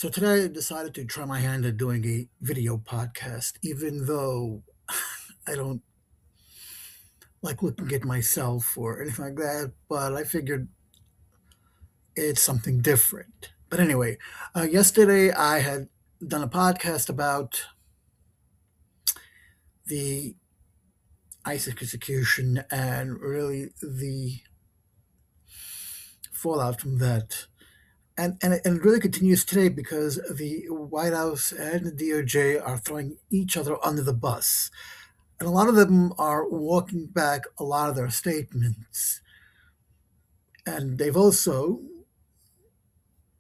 So today I decided to try my hand at doing a video podcast, even though I don't like looking at myself or anything like that, but I figured it's something different. But anyway, yesterday I had done a podcast about the ICE execution and really the fallout from that. And it really continues today because the White House and the DOJ are throwing each other under the bus. And a lot of them are walking back a lot of their statements. And they've also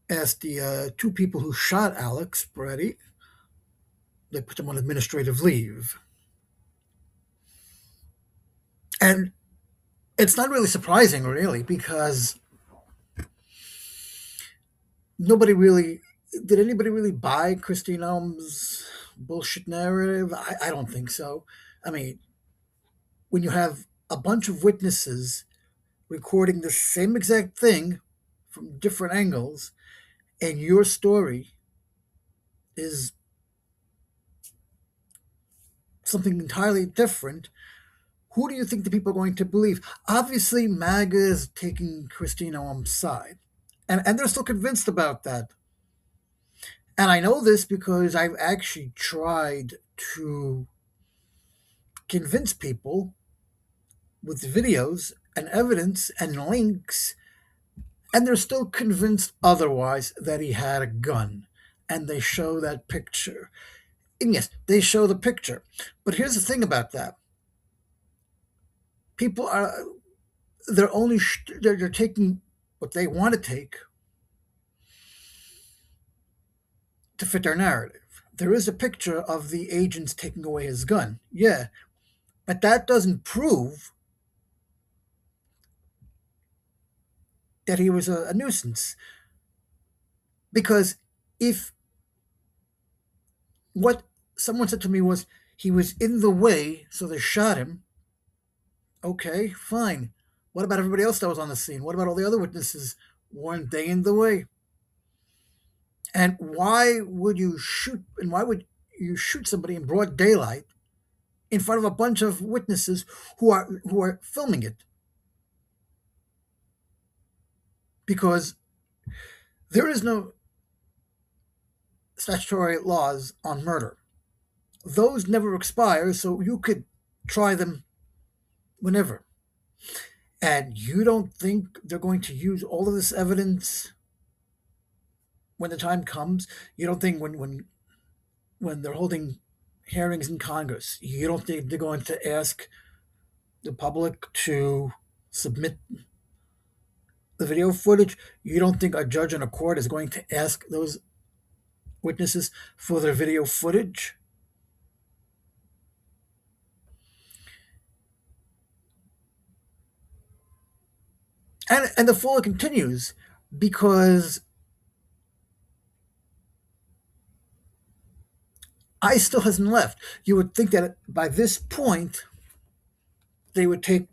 asked the two people who shot Alex Peretti, they put them on administrative leave. And it's not really surprising, really, because nobody really did anybody really buy Christine Elm's bullshit narrative? I don't think so. I mean, when you have a bunch of witnesses recording the same exact thing from different angles, and your story is something entirely different, who do you think the people are going to believe? Obviously, Maga is taking Christine Elm's side, and they're still convinced about that. And I know this because I've actually tried to convince people with videos and evidence and links, and they're still convinced otherwise that he had a gun. And they show that picture. And yes, they show the picture. But here's the thing about that. People are they're taking what they want to take to fit their narrative. There is a picture of the agents taking away his gun. Yeah, but that doesn't prove that he was a nuisance. Because if what someone said to me was he was in the way, so they shot him, okay, fine. What about everybody else that was on the scene? What about all the other witnesses? Weren't they in the way? And why would you shoot? And why would you shoot somebody in broad daylight in front of a bunch of witnesses who are filming it? Because there is no statutory laws on murder. Those never expire, so you could try them whenever. And you don't think they're going to use all of this evidence when the time comes? You don't think when they're holding hearings in Congress, you don't think they're going to ask the public to submit the video footage? You don't think a judge in a court is going to ask those witnesses for their video footage? And the fool continues because ICE still hasn't left. You would think that by this point they would take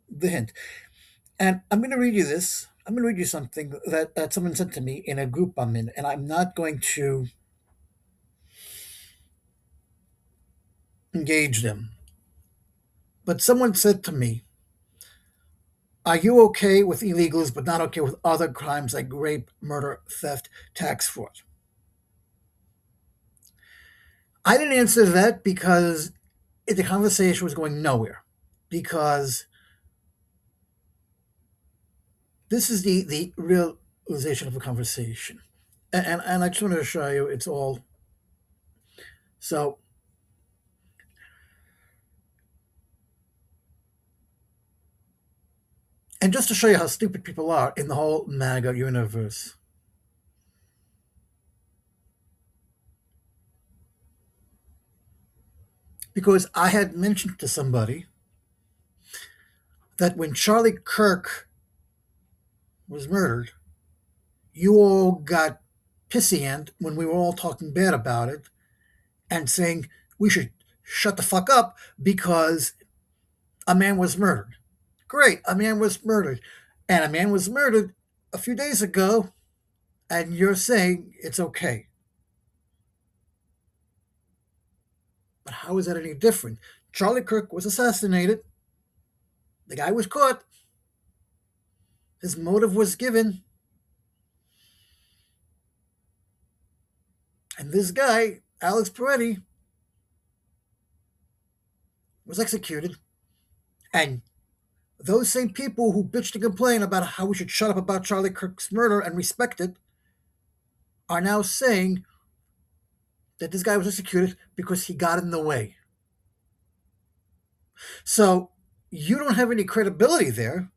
the hint. And I'm going to read you this. I'm going to read you something that someone sent to me in a group I'm in, and I'm not going to engage them. But someone said to me, are you okay with illegals but not okay with other crimes like rape, murder, theft, tax fraud? I didn't answer that because the conversation was going nowhere. Because this is the realization of a conversation. And I just want to show you it's all. So, and just to show you how stupid people are in the whole MAGA universe. Because I had mentioned to somebody that when Charlie Kirk was murdered, you all got pissy end when we were all talking bad about it and saying we should shut the fuck up because a man was murdered. Great, a man was murdered. And a man was murdered a few days ago, and you're saying it's okay. But how is that any different? Charlie Kirk was assassinated. The guy was caught. His motive was given. And this guy, Alex Peretti, was executed. And those same people who bitched and complained about how we should shut up about Charlie Kirk's murder and respect it are now saying that this guy was executed because he got in the way. So you don't have any credibility there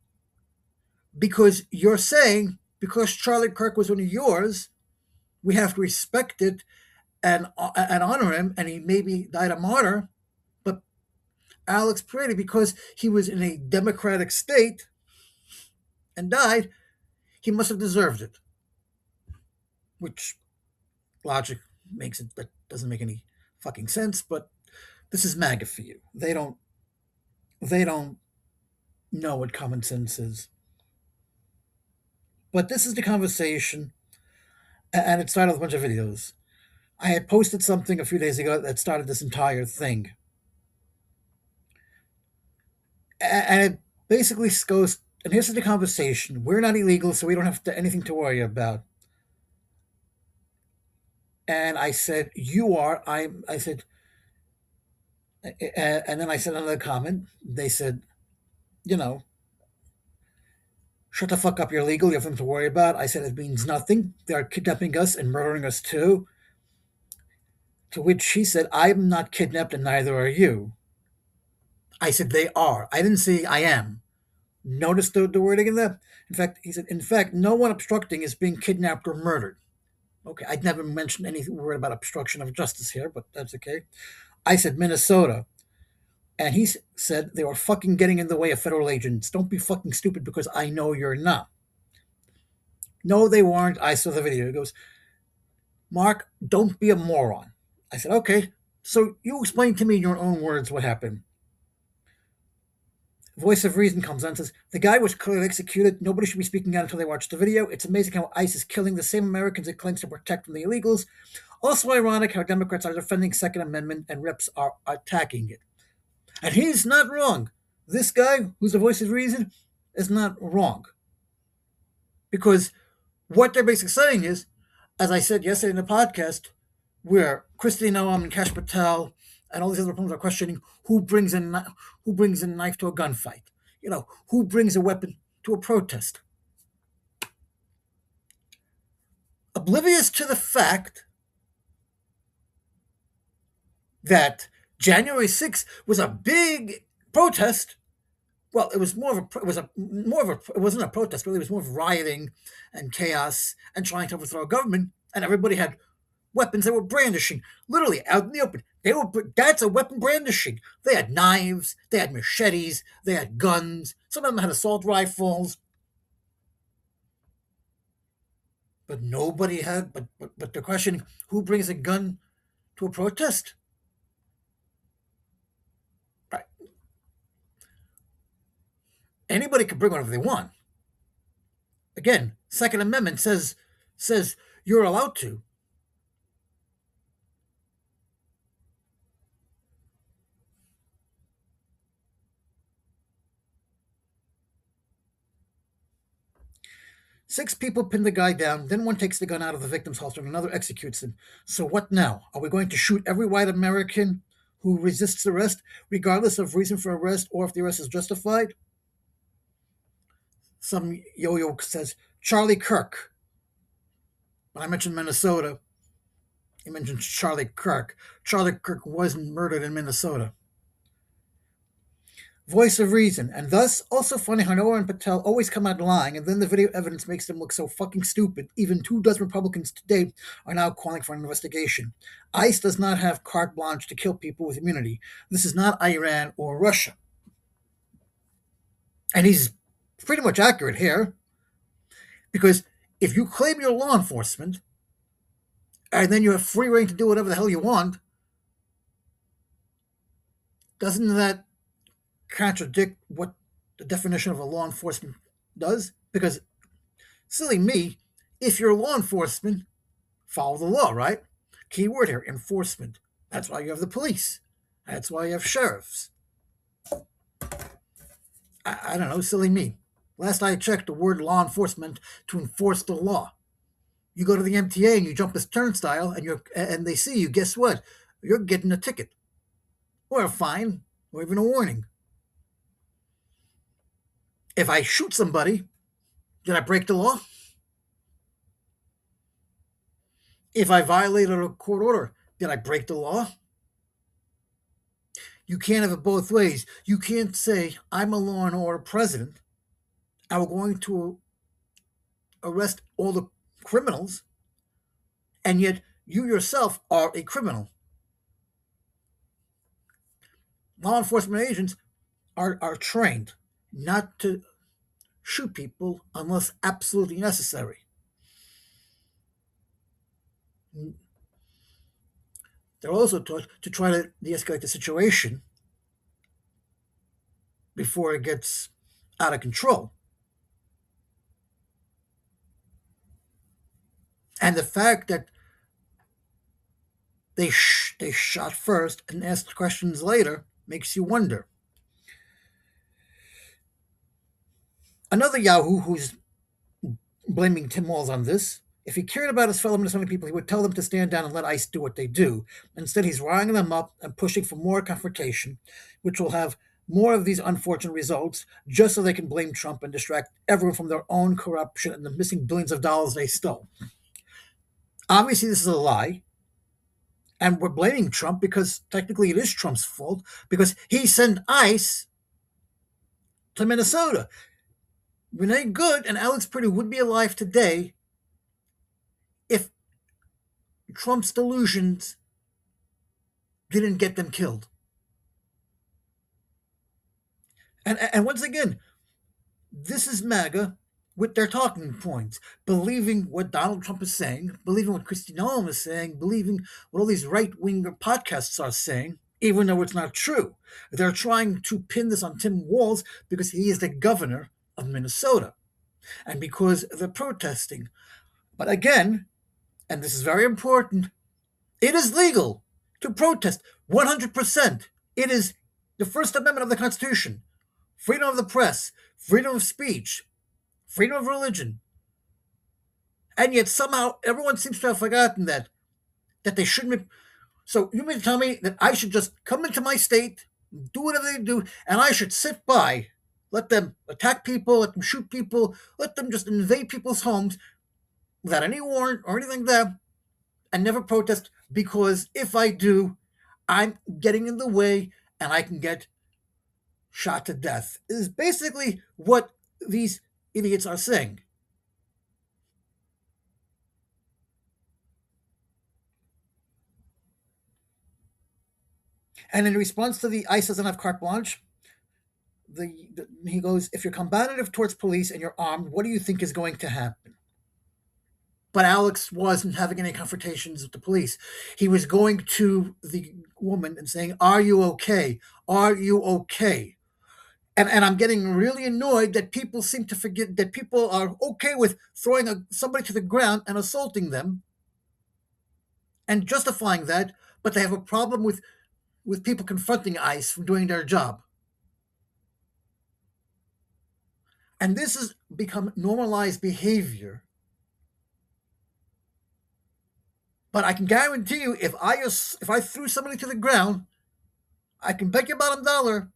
because you're saying because Charlie Kirk was one of yours, we have to respect it and honor him, and he maybe died a martyr. But Alex Peretti, because he was in a democratic state and died, he must have deserved it. Which logic makes it, but doesn't make any fucking sense. But this is MAGA for you. They don't know what common sense is. But this is the conversation, and it started with a bunch of videos. I had posted something a few days ago that started this entire thing. And it basically goes, and here's the conversation. We're not illegal, so we don't have anything to worry about. And I said, you are. I said, and then I said another comment. They said, you know, shut the fuck up, you're legal, you have nothing to worry about. I said, it means nothing. They are kidnapping us and murdering us too. To which she said, I'm not kidnapped and neither are you. I said, they are. I didn't say I am. Notice the wording in there? In fact, he said, in fact, no one obstructing is being kidnapped or murdered. Okay, I'd never mentioned any word about obstruction of justice here, but that's okay. I said Minnesota. And he said they were fucking getting in the way of federal agents. Don't be fucking stupid because I know you're not. No, they weren't. I saw the video. He goes, Mark, don't be a moron. I said, okay. So you explain to me in your own words what happened. Voice of Reason comes on and says, the guy was clearly executed. Nobody should be speaking out until they watch the video. It's amazing how ICE is killing the same Americans it claims to protect from the illegals. Also ironic how Democrats are defending Second Amendment and reps are attacking it. And he's not wrong. This guy, who's the voice of reason, is not wrong. Because what they're basically saying is, as I said yesterday in the podcast, where Christy Noam and Kash Patel and all these other opponents are questioning who brings a knife to a gunfight, who brings a weapon to a protest, oblivious to the fact that January 6th was a big protest. Well, it was it wasn't a protest, really. It was more of rioting and chaos and trying to overthrow a government, and everybody had weapons they were brandishing, literally out in the open. That's a weapon brandishing. They had knives, they had machetes, they had guns. Some of them had assault rifles, but nobody had. But they're questioning who brings a gun to a protest. Right. Anybody can bring whatever they want. Again, Second Amendment says you're allowed to. Six people pin the guy down, then one takes the gun out of the victim's holster and another executes him. So what now? Are we going to shoot every white American who resists arrest, regardless of reason for arrest or if the arrest is justified? Some yo-yo says, Charlie Kirk. When I mentioned Minnesota, he mentioned Charlie Kirk. Charlie Kirk wasn't murdered in Minnesota. Voice of reason, and thus also funny how Noah and Patel always come out lying, and then the video evidence makes them look so fucking stupid. Even 24 Republicans today are now calling for an investigation. ICE does not have carte blanche to kill people with immunity. This is not Iran or Russia. And he's pretty much accurate here, because if you claim you're law enforcement, and then you have free reign to do whatever the hell you want, doesn't that contradict what the definition of a law enforcement does? Because, silly me, if you're law enforcement, follow the law, right? Key word here, enforcement. That's why you have the police. That's why you have sheriffs. I don't know, silly me. Last I checked, the word law enforcement to enforce the law. You go to the MTA and you jump this turnstile, and they see you. Guess what? You're getting a ticket, or a fine, or even a warning. If I shoot somebody, did I break the law? If I violated a court order, did I break the law? You can't have it both ways. You can't say, I'm a law and order president, and we're going to arrest all the criminals, and yet you yourself are a criminal. Law enforcement agents are trained not to shoot people unless absolutely necessary. They're also taught to try to de escalate the situation before it gets out of control. And the fact that they shot first and asked questions later makes you wonder. Another Yahoo who's blaming Tim Walz on this. If he cared about his fellow Minnesota people, he would tell them to stand down and let ICE do what they do. Instead, he's riling them up and pushing for more confrontation, which will have more of these unfortunate results, just so they can blame Trump and distract everyone from their own corruption and the missing billions of dollars they stole. Obviously, this is a lie, and we're blaming Trump because technically it is Trump's fault because he sent ICE to Minnesota. Renee Good and Alex Purdue would be alive today if Trump's delusions didn't get them killed. And once again, this is MAGA with their talking points, believing what Donald Trump is saying, believing what Kristi Noem is saying, believing what all these right-wing podcasts are saying, even though it's not true. They're trying to pin this on Tim Walz because he is the governor of Minnesota and because they're protesting. But again, and this is very important, it is legal to protest 100%. It is the First Amendment of the Constitution. Freedom of the press, freedom of speech, freedom of religion. And yet somehow everyone seems to have forgotten that they shouldn't be. So you mean to tell me that I should just come into my state, do whatever they do, and I should sit by, let them attack people, let them shoot people, let them just invade people's homes without any warrant or anything there, and never protest because if I do, I'm getting in the way and I can get shot to death, is basically what these idiots are saying. And in response to the ICE doesn't have carte blanche, he goes, if you're combative towards police and you're armed, what do you think is going to happen? But Alex wasn't having any confrontations with the police. He was going to the woman and saying, are you okay? Are you okay? And I'm getting really annoyed that people seem to forget that people are okay with throwing somebody to the ground and assaulting them and justifying that, but they have a problem with people confronting ICE from doing their job. And this has become normalized behavior. But I can guarantee you, if I threw somebody to the ground, I can bet you bottom dollar,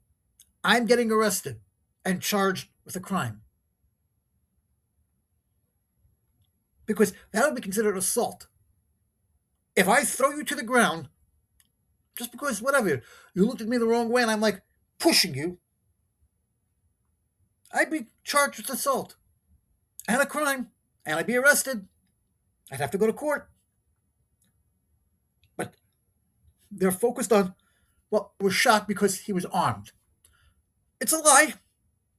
I'm getting arrested and charged with a crime because that would be considered assault. If I throw you to the ground, just because whatever you looked at me the wrong way, and I'm like pushing you, I'd be charged with assault and a crime, and I'd be arrested. I'd have to go to court. But they're focused on, well, we're shot because he was armed. It's a lie,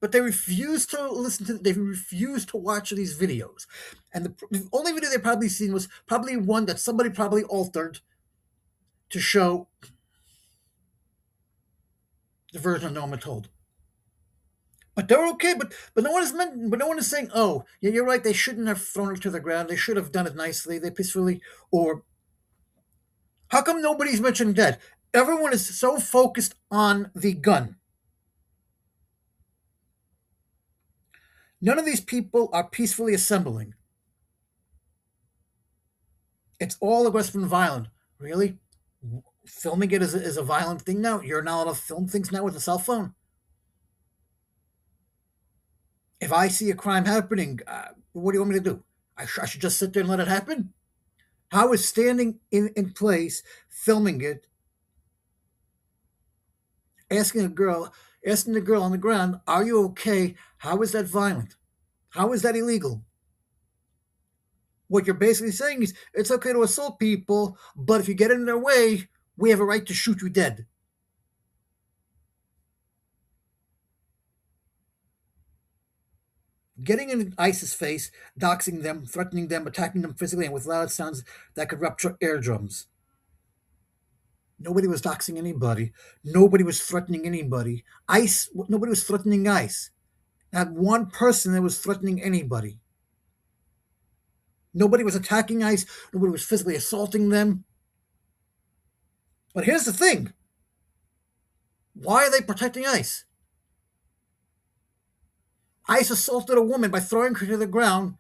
but they refuse to listen to. They refuse to watch these videos, and the only video they probably seen was probably one that somebody probably altered to show the version of Norma told. But they're okay. But no one is meant. But no one is saying, "Oh, yeah, you're right. They shouldn't have thrown it to the ground. They should have done it nicely. They peacefully." Or how come nobody's mentioned that? Everyone is so focused on the gun. None of these people are peacefully assembling. It's all aggressive and violent. Really? Filming it is a violent thing now? You're not allowed to film things now with a cell phone? If I see a crime happening, what do you want me to do? I should just sit there and let it happen? How is standing in place, filming it, asking a girl, asking the girl on the ground, are you okay? How is that violent? How is that illegal? What you're basically saying is it's okay to assault people, but if you get in their way, we have a right to shoot you dead. Getting in ISIS face, doxing them, threatening them, attacking them physically and with loud sounds that could rupture eardrums. Nobody was doxing anybody. Nobody was threatening anybody. ICE, nobody was threatening ICE. Not one person that was threatening anybody. Nobody was attacking ICE. Nobody was physically assaulting them. But here's the thing, why are they protecting ICE? ICE assaulted a woman by throwing her to the ground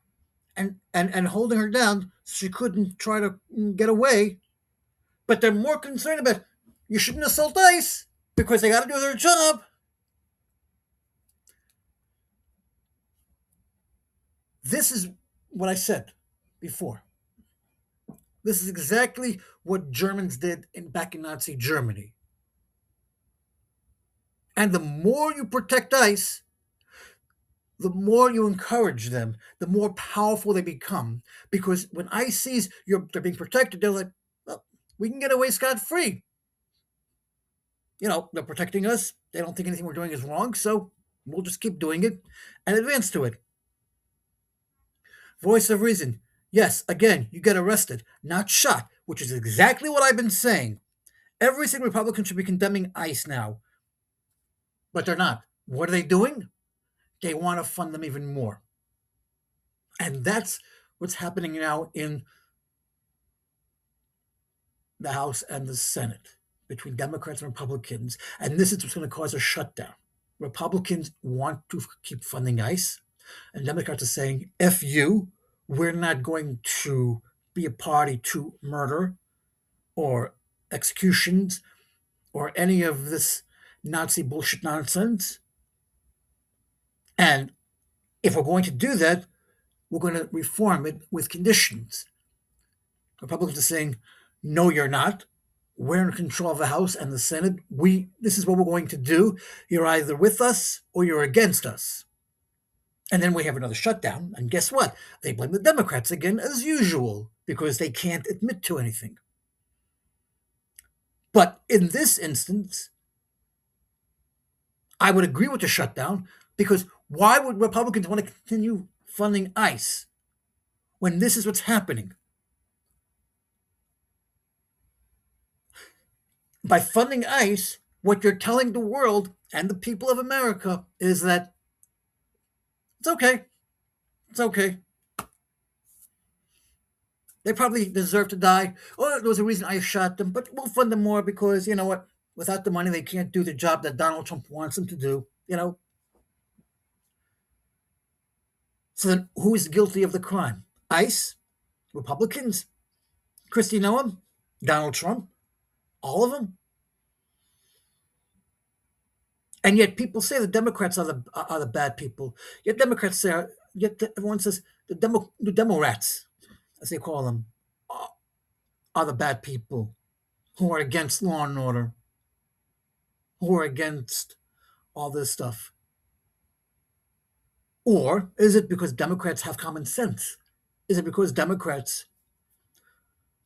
and holding her down so she couldn't try to get away. But they're more concerned about you shouldn't assault ICE because they got to do their job. This is what I said before. This is exactly what Germans did back in Nazi Germany. And the more you protect ICE, the more you encourage them, the more powerful they become. Because when ICE sees they're being protected, they're like, well, we can get away scot free. They're protecting us. They don't think anything we're doing is wrong, so we'll just keep doing it and advance to it. Voice of reason. Yes, again, you get arrested, not shot, which is exactly what I've been saying. Every single Republican should be condemning ICE now, but they're not. What are they doing? They want to fund them even more. And that's what's happening now in the House and the Senate between Democrats and Republicans. And this is what's going to cause a shutdown. Republicans want to keep funding ICE, and Democrats are saying, F you, we're not going to be a party to murder or executions or any of this Nazi bullshit nonsense. And if we're going to do that, we're going to reform it with conditions. Republicans are saying, no, you're not. We're in control of the House and the Senate. This is what we're going to do. You're either with us or you're against us. And then we have another shutdown. And guess what? They blame the Democrats again, as usual, because they can't admit to anything. But in this instance, I would agree with the shutdown because why would Republicans want to continue funding ICE when this is what's happening? By funding ICE, what you're telling the world and the people of America is that it's okay. It's okay. They probably deserve to die. Or there was a reason I shot them, but we'll fund them more because you know what? Without the money, they can't do the job that Donald Trump wants them to do. So then who is guilty of the crime? ICE? Republicans? Kristi Noem? Donald Trump? All of them? And yet people say the Democrats are the bad people. Yet Democrats say, yet everyone says the demo rats, as they call them, are the bad people who are against law and order, who are against all this stuff. Or is it because Democrats have common sense? Is it because Democrats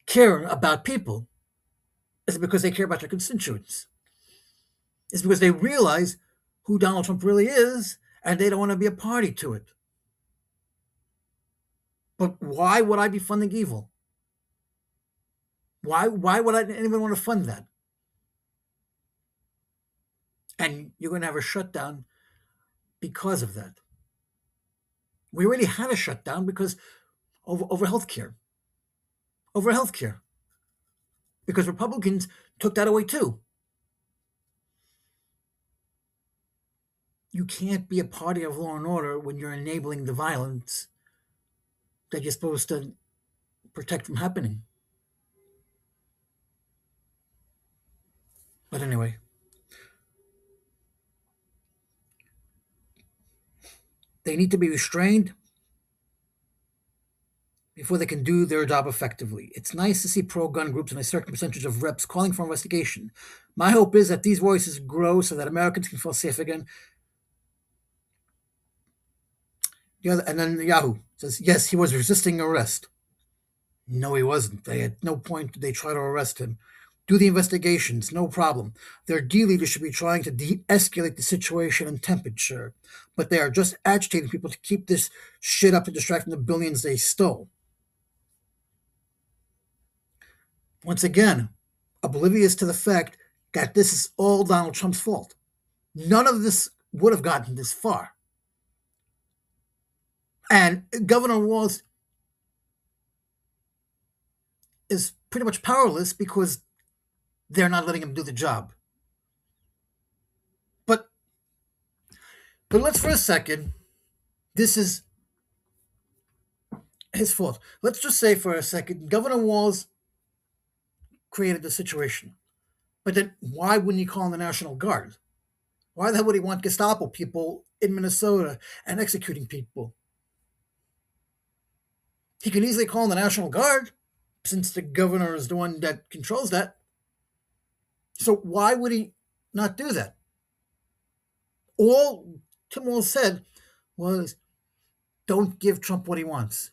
care about people? Is it because they care about their constituents? Is it because they realize who Donald Trump really is and they don't want to be a party to it? But why would I be funding evil? Why would anyone want to fund that? And you're going to have a shutdown because of that. We already had a shutdown because over healthcare. Over healthcare. because Republicans took that away too. You can't be a party of law and order when you're enabling the violence that you're supposed to protect from happening. But anyway, they need to be restrained before they can do their job effectively. It's nice to see pro gun groups and a certain percentage of reps calling for investigation. My hope is that these voices grow so that Americans can feel safe again. And then Yahoo says, yes, he was resisting arrest. No, he wasn't. They at no point did they try to arrest him. Do the investigations, no problem. Their D leaders should be trying to de escalate the situation and temperature, but they are just agitating people to keep this shit up to distract from the billions they stole. Once again, oblivious to the fact that this is all Donald Trump's fault. None of this would have gotten this far. And Governor Walz is pretty much powerless because they're not letting him do the job. But let's for a second, this is his fault. Let's just say for a second, Governor Walz created the situation. But then why wouldn't he call in the National Guard? Why the hell would he want Gestapo people in Minnesota and executing people? He can easily call in the National Guard since the governor is the one that controls that. So why would he not do that? All Tim Walz said was, don't give Trump what he wants.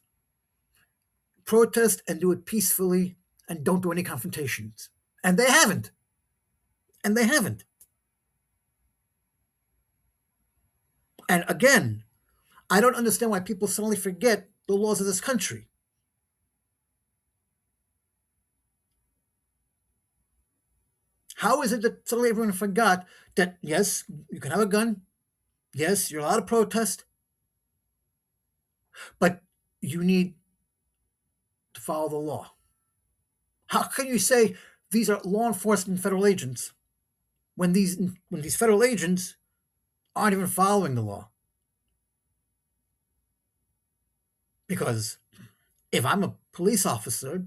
Protest and do it peacefully and don't do any confrontations. And they haven't. And they haven't. And again, I don't understand why people suddenly forget the laws of this country. How is it that suddenly everyone forgot that, yes, you can have a gun, yes, you're allowed to protest, but you need to follow the law? How can you say these are law enforcement federal agents when these federal agents aren't even following the law? Because if I'm a police officer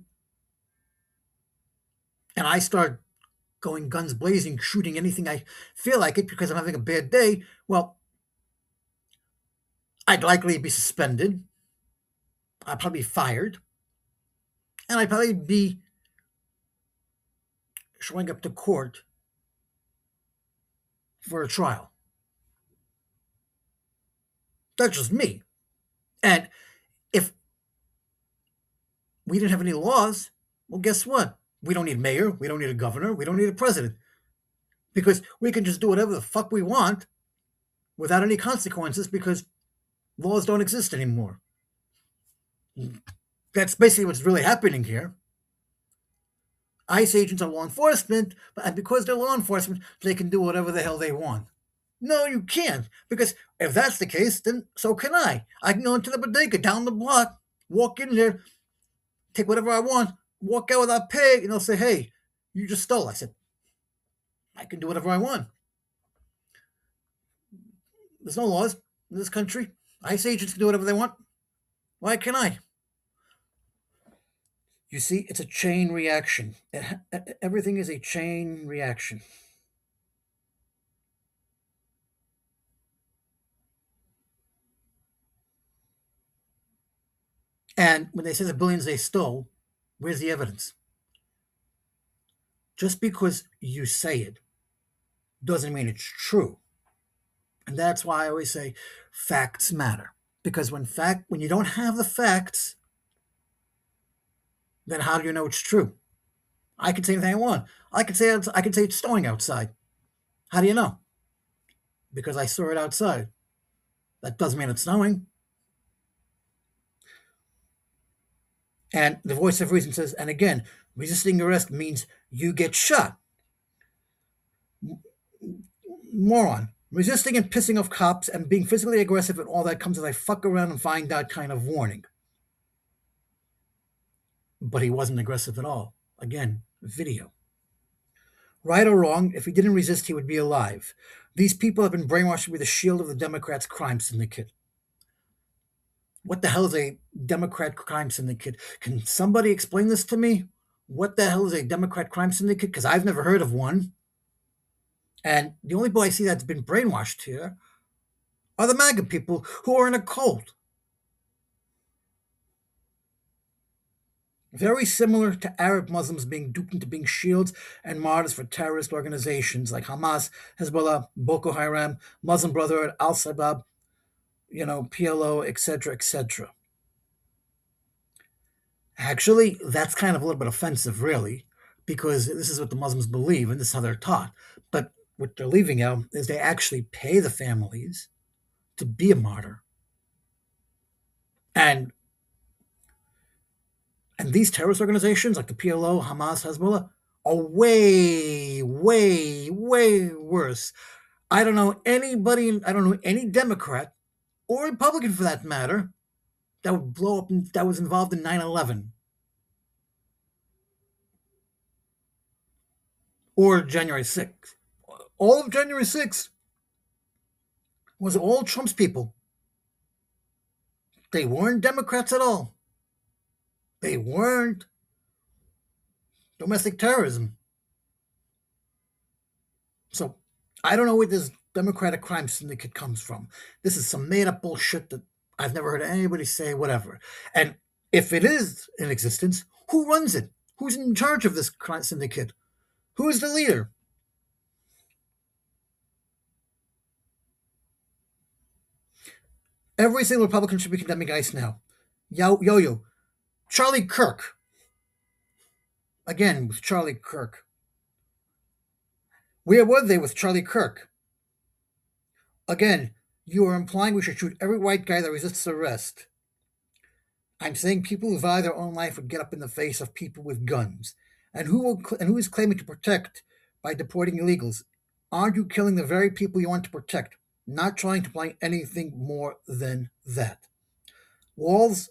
and I start going guns blazing, shooting anything I feel like it because I'm having a bad day, well, I'd likely be suspended. I'd probably be fired. And I'd probably be showing up to court for a trial. That's just me. And if we didn't have any laws, well, guess what? We don't need a mayor. We don't need a governor. We don't need a president. Because we can just do whatever the fuck we want without any consequences because laws don't exist anymore. That's basically what's really happening here. ICE agents are law enforcement, and because they're law enforcement, they can do whatever the hell they want. No, you can't, because if that's the case, then so can I. I can go into the bodega down the block, walk in there, take whatever I want, walk out without pay, and they'll say, hey, you just stole. I said, I can do whatever I want. There's no laws in this country. ICE agents can do whatever they want. Why can't I? You see, it's a chain reaction. Everything is a chain reaction. And when they say the billions they stole, where's the evidence? Just because you say it doesn't mean it's true. And that's why I always say facts matter. Because when you don't have the facts, then how do you know it's true? I can say anything I want. I can say it's snowing outside. How do you know? Because I saw it outside. That doesn't mean it's snowing. And the voice of reason says, and again, resisting arrest means you get shot. Moron. Resisting and pissing off cops and being physically aggressive and all that comes as a fuck around and find out kind of warning. But he wasn't aggressive at all. Again, video. Right or wrong, if he didn't resist, he would be alive. These people have been brainwashed to be the shield of the Democrats' crime syndicate. What the hell is a Democrat crime syndicate? Can somebody explain this to me? What the hell is a Democrat crime syndicate? Because I've never heard of one. And the only people I see that's been brainwashed here are the MAGA people who are in a cult. Very similar to Arab Muslims being duped into being shields and martyrs for terrorist organizations like Hamas, Hezbollah, Boko Haram, Muslim Brotherhood, Al Shabaab, PLO, etc., etc. Actually, that's kind of a little bit offensive, really, because this is what the Muslims believe and this is how they're taught. But what they're leaving out is they actually pay the families to be a martyr. And and these terrorist organizations like the PLO, Hamas, Hezbollah are way, way, way worse. I don't know any Democrat or Republican for that matter that would blow up that was involved in 9/11 or January 6th. All of January 6th was all Trump's people. They weren't Democrats at all. They weren't domestic terrorism. So I don't know where this Democratic crime syndicate comes from. This is some made up bullshit that I've never heard anybody say, whatever. And if it is in existence, who runs it? Who's in charge of this crime syndicate? Who is the leader? Every single Republican should be condemning ICE now. Yo. Charlie Kirk. Again, with Charlie Kirk. Where were they with Charlie Kirk? Again, you are implying we should shoot every white guy that resists arrest. I'm saying people who value their own life would get up in the face of people with guns. And who is claiming to protect by deporting illegals? Aren't you killing the very people you want to protect? Not trying to play anything more than that. Walls,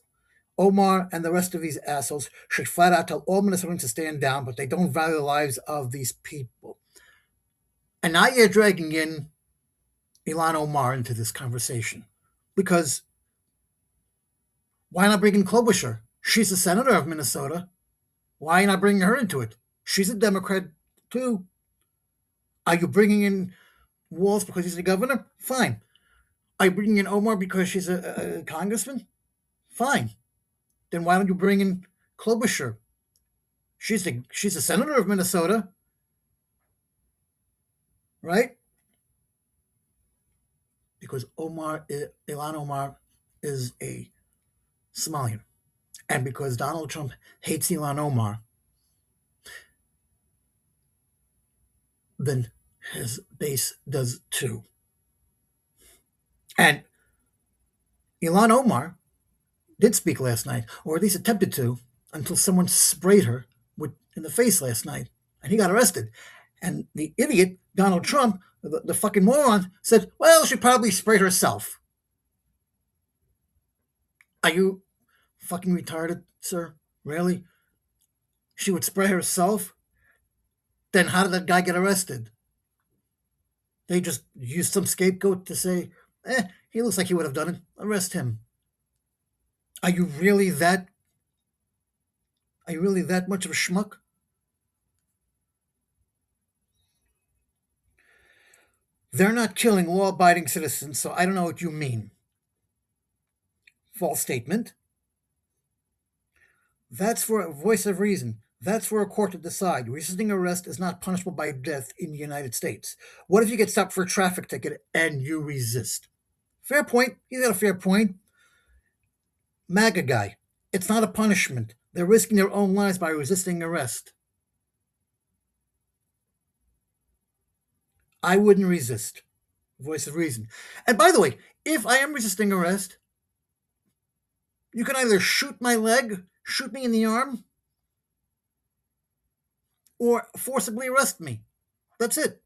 Omar, and the rest of these assholes should flat out tell all Minnesotans to stand down, but they don't value the lives of these people. And now you're dragging in Ilhan Omar into this conversation. Because why not bring in Klobuchar? She's a senator of Minnesota. Why not bring her into it? She's a Democrat too. Are you bringing in Walls because he's a governor? Fine. Are you bringing in Omar because she's a congressman? Fine. Then why don't you bring in Klobuchar? She's a senator of Minnesota, right? Because Ilhan Omar is a Somalian. And because Donald Trump hates Ilhan Omar, then his base does too. And Ilhan Omar did speak last night, or at least attempted to, until someone sprayed her in the face last night, and he got arrested. And the idiot, Donald Trump, the fucking moron, said, well, she probably sprayed herself. Are you fucking retarded, sir? Really? She would spray herself? Then how did that guy get arrested? They just used some scapegoat to say, he looks like he would have done it. Arrest him. Are you really that? Are you really that much of a schmuck? They're not killing law abiding citizens, so I don't know what you mean. False statement. That's for a voice of reason. That's for a court to decide. Resisting arrest is not punishable by death in the United States. What if you get stopped for a traffic ticket and you resist? Fair point. He's got a fair point. MAGA guy. It's not a punishment. They're risking their own lives by resisting arrest. I wouldn't resist. Voice of reason. And by the way, if I am resisting arrest, you can either shoot my leg, shoot me in the arm, or forcibly arrest me. That's it.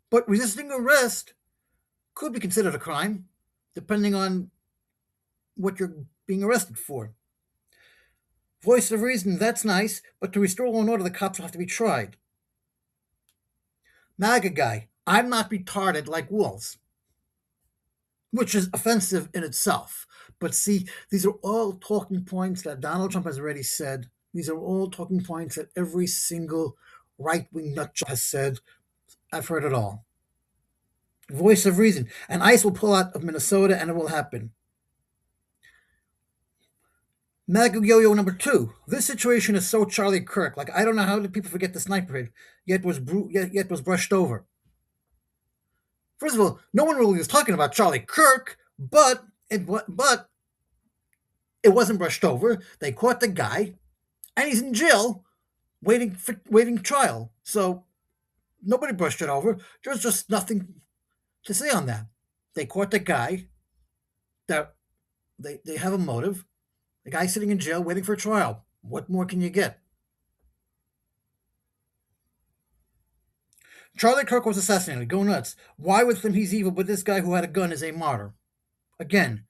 But resisting arrest could be considered a crime, depending on what you're being arrested for. Voice of reason, that's nice, but to restore law and order, the cops will have to be tried. MAGA guy, I'm not retarded like wolves, which is offensive in itself. But see, these are all talking points that Donald Trump has already said. These are all talking points that every single right wing nutjob has said. I've heard it all. Voice of reason. And ICE will pull out of Minnesota and it will happen. MAGA yo-yo number two. This situation is so Charlie Kirk. Like, I don't know how did people forget the sniper hit, yet was brushed over. First of all, no one really was talking about Charlie Kirk, but it wasn't brushed over. They caught the guy, and he's in jail waiting trial. So nobody brushed it over. There's just nothing to say on that. They caught the guy. That they have a motive. The guy sitting in jail waiting for trial. What more can you get? Charlie Kirk was assassinated. Go nuts. Why with him he's evil, but this guy who had a gun is a martyr? Again,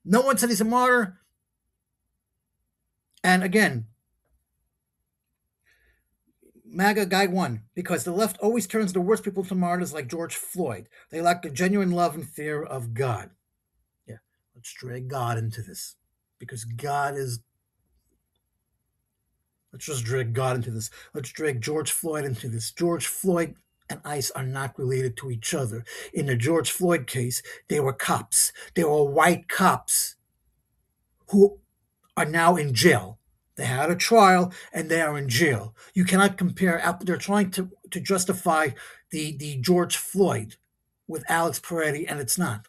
no one said he's a martyr. And again, MAGA guy won because the left always turns the worst people to martyrs like George Floyd. They lack the genuine love and fear of God. Yeah, let's drag God into this because God is. Let's just drag God into this. Let's drag George Floyd into this. George Floyd and ICE are not related to each other. In the George Floyd case, they were cops. They were white cops who are now in jail. They had a trial and they are in jail. You cannot compare. They're trying to justify the George Floyd with Alex Peretti, and it's not.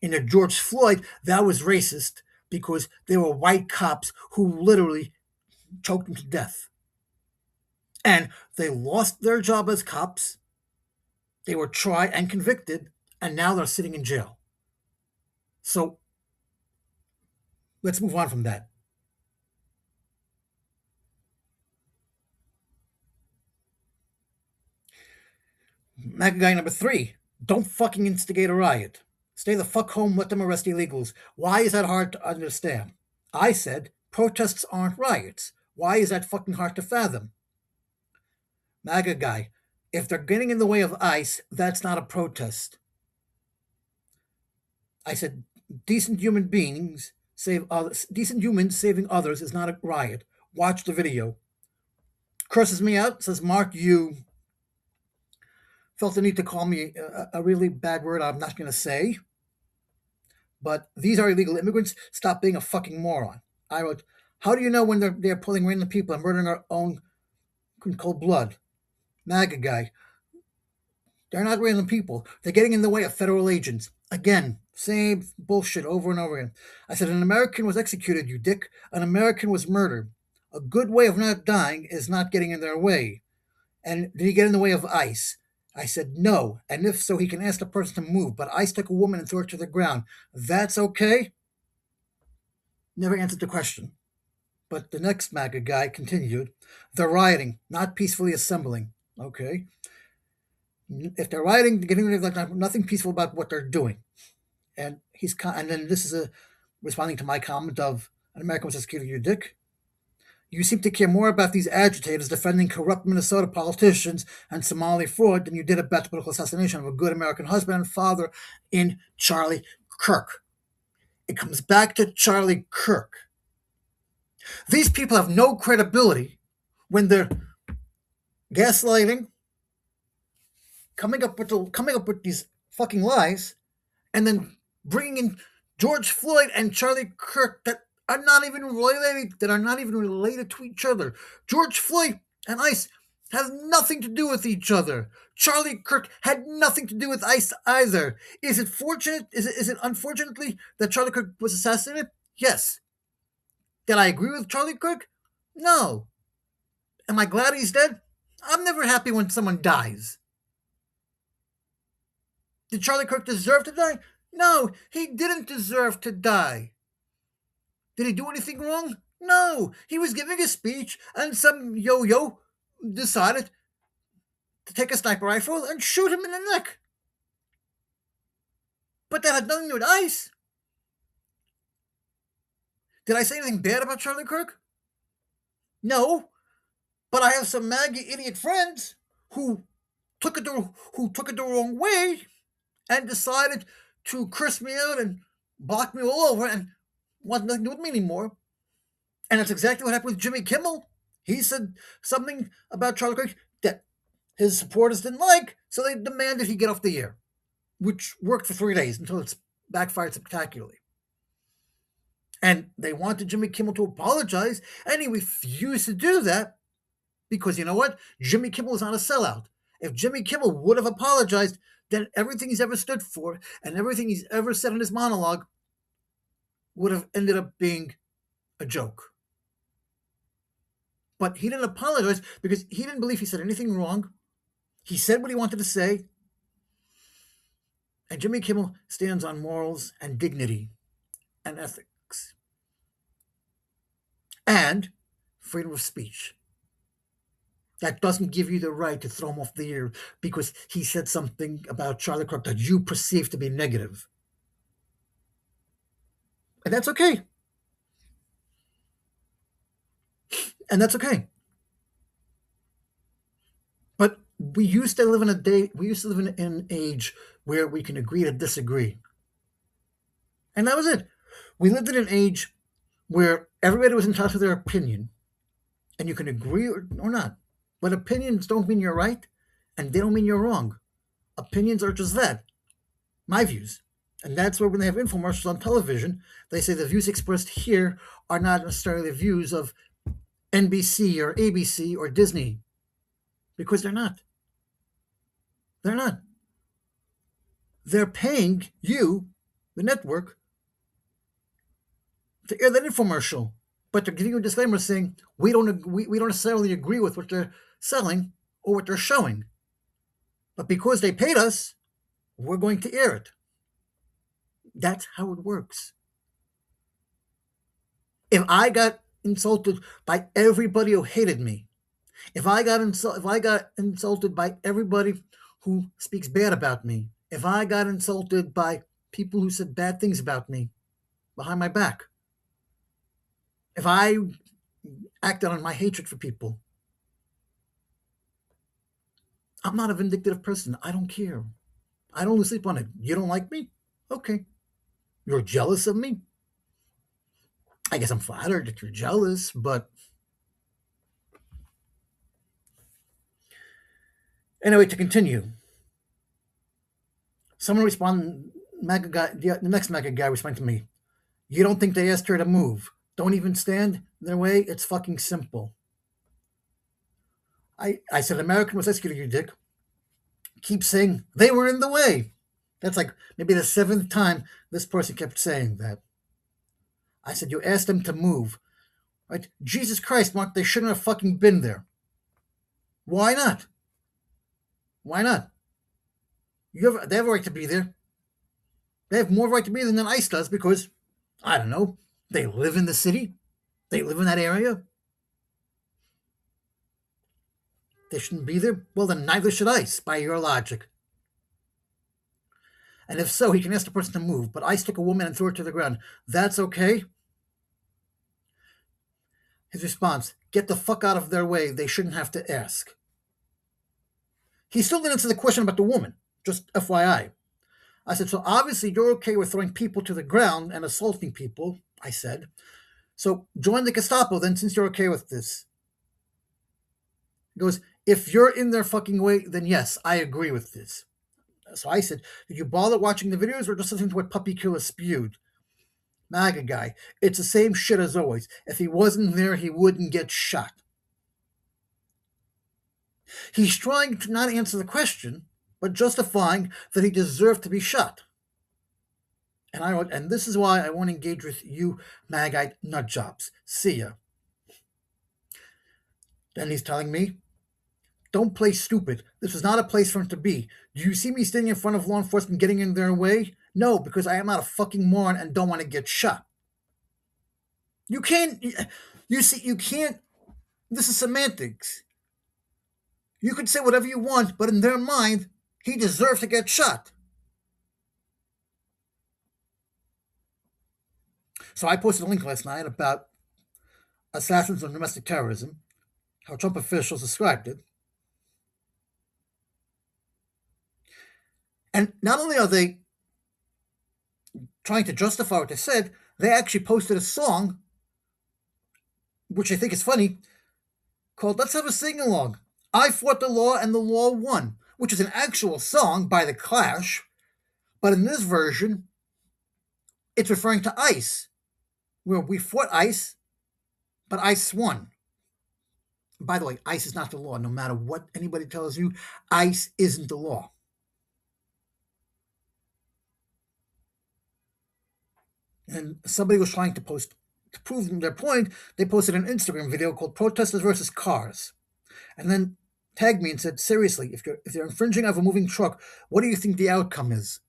In the George Floyd, that was racist because they were white cops who literally choked him to death. And they lost their job as cops. They were tried and convicted, and now they're sitting in jail. So let's move on from that. MAGA guy number three, don't fucking instigate a riot. Stay the fuck home, let them arrest illegals. Why is that hard to understand? I said, protests aren't riots. Why is that fucking hard to fathom? MAGA guy, if they're getting in the way of ICE, that's not a protest. I said, decent human beings save others. Decent humans saving others is not a riot. Watch the video. Curses me out, says Mark, you felt the need to call me a really bad word I'm not going to say. But these are illegal immigrants. Stop being a fucking moron. I wrote, how do you know when they're pulling random people and murdering our own in cold blood? MAGA guy. They're not random people. They're getting in the way of federal agents. Again, same bullshit over and over again. I said, an American was executed, you dick. An American was murdered. A good way of not dying is not getting in their way. And did he get in the way of ICE? I said, no. And if so, he can ask the person to move. But ICE took a woman and threw her to the ground. That's okay? Never answered the question. But the next MAGA guy continued, they're rioting, not peacefully assembling. Okay. If they're rioting, getting rid of like nothing peaceful about what they're doing. And and then this is responding to my comment of an American was executed, you dick. You seem to care more about these agitators defending corrupt Minnesota politicians and Somali fraud than you did about the political assassination of a good American husband and father in Charlie Kirk. It comes back to Charlie Kirk. These people have no credibility when they're gaslighting, coming up with these fucking lies, and then bringing in George Floyd and Charlie Kirk that are not even related to each other. George Floyd and ICE has nothing to do with each other. Charlie Kirk had nothing to do with ICE either. Is it fortunate? Is it unfortunately that Charlie Kirk was assassinated? Yes. Did I agree with Charlie Kirk? No. Am I glad he's dead? I'm never happy when someone dies. Did Charlie Kirk deserve to die? No, he didn't deserve to die. Did he do anything wrong? No, he was giving a speech and some yo-yo decided to take a sniper rifle and shoot him in the neck. But that had nothing to do with ICE. Did I say anything bad about Charlie Kirk? No, but I have some MAGA idiot friends who took it the wrong way and decided to curse me out and block me all over and want nothing to do with me anymore. And that's exactly what happened with Jimmy Kimmel. He said something about Charlie Kirk that his supporters didn't like, so they demanded he get off the air, which worked for 3 days until it's backfired spectacularly. And they wanted Jimmy Kimmel to apologize, and he refused to do that because you know what? Jimmy Kimmel is not a sellout. If Jimmy Kimmel would have apologized, then everything he's ever stood for and everything he's ever said in his monologue would have ended up being a joke. But he didn't apologize because he didn't believe he said anything wrong. He said what he wanted to say. And Jimmy Kimmel stands on morals and dignity and ethics and freedom of speech. That doesn't give you the right to throw him off the air because he said something about Charlie Kirk that you perceive to be negative. And that's okay. And that's okay. But we used to live in an age where we can agree to disagree. And that was it. We lived in an age where everybody was entitled to their opinion, and you can agree or not. But opinions don't mean you're right, and they don't mean you're wrong. Opinions are just that, my views. And that's where when they have infomercials on television, they say the views expressed here are not necessarily the views of NBC or ABC or Disney, because they're not. They're not. They're paying you, the network, to air that infomercial, but they're giving you a disclaimer saying we don't necessarily agree with what they're selling or what they're showing, but because they paid us, we're going to air it. That's how it works. If I got insulted by everybody who hated me, if I got insulted by everybody who speaks bad about me, if I got insulted by people who said bad things about me behind my back, if I acted on my hatred for people, I'm not a vindictive person. I don't care. I don't lose sleep on it. You don't like me? Okay. You're jealous of me? I guess I'm flattered that you're jealous, but anyway, to continue. Someone responded, Maga guy, the next Maga guy responded to me, you don't think they asked her to move? Don't even stand in their way? It's fucking simple. I said, American was executed, you dick. Keep saying they were in the way. That's like maybe the 7th time this person kept saying that. I said, you asked them to move. Right? Jesus Christ, Mark, they shouldn't have fucking been there. Why not? Why not? They have a right to be there. They have more right to be there than ICE does because, I don't know, they live in the city. They live in that area. They shouldn't be there. Well, then neither should ICE, by your logic. And if so, he can ask the person to move. But ICE took a woman and threw her to the ground. That's okay? His response, get the fuck out of their way. They shouldn't have to ask. He still didn't answer the question about the woman. Just FYI. I said, so obviously you're okay with throwing people to the ground and assaulting people, I said. So join the Gestapo then, since you're okay with this. He goes, if you're in their fucking way, then yes, I agree with this. So I said, did you bother watching the videos or just listening to what Puppy Killer spewed? MAGA guy, it's the same shit as always. If he wasn't there, he wouldn't get shot. He's trying to not answer the question, but justifying that he deserved to be shot. And this is why I won't engage with you, Magite nutjobs. See ya. Then he's telling me, don't play stupid. This is not a place for him to be. Do you see me standing in front of law enforcement getting in their way? No, because I am not a fucking moron and don't want to get shot. You can't, you can't, this is semantics. You could say whatever you want, but in their mind, he deserves to get shot. So I posted a link last night about assassins on domestic terrorism, how Trump officials described it. And not only are they trying to justify what they said, they actually posted a song, which I think is funny, called Let's Have a Sing Along. I Fought the Law and the Law Won, which is an actual song by The Clash, but in this version, it's referring to ICE, where we fought ICE, but ICE won. By the way, ICE is not the law. No matter what anybody tells you, ICE isn't the law. And somebody was trying to prove their point. They posted an Instagram video called "Protesters versus Cars," and then tagged me and said, "Seriously, if they're infringing of a moving truck, what do you think the outcome is?"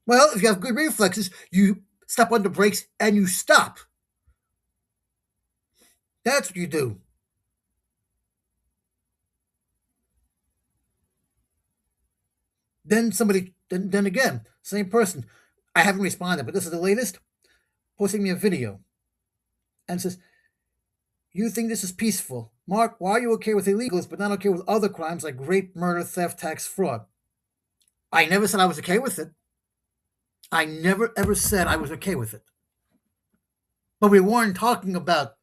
Well, if you have good reflexes, you step on the brakes and you stop. That's what you do. Then again, same person. I haven't responded, but this is the latest, posting me a video and says, "You think this is peaceful. Mark, why are you okay with illegals but not okay with other crimes like rape, murder, theft, tax, fraud?" I never said I was okay with it. I never ever said I was okay with it. But we weren't talking about.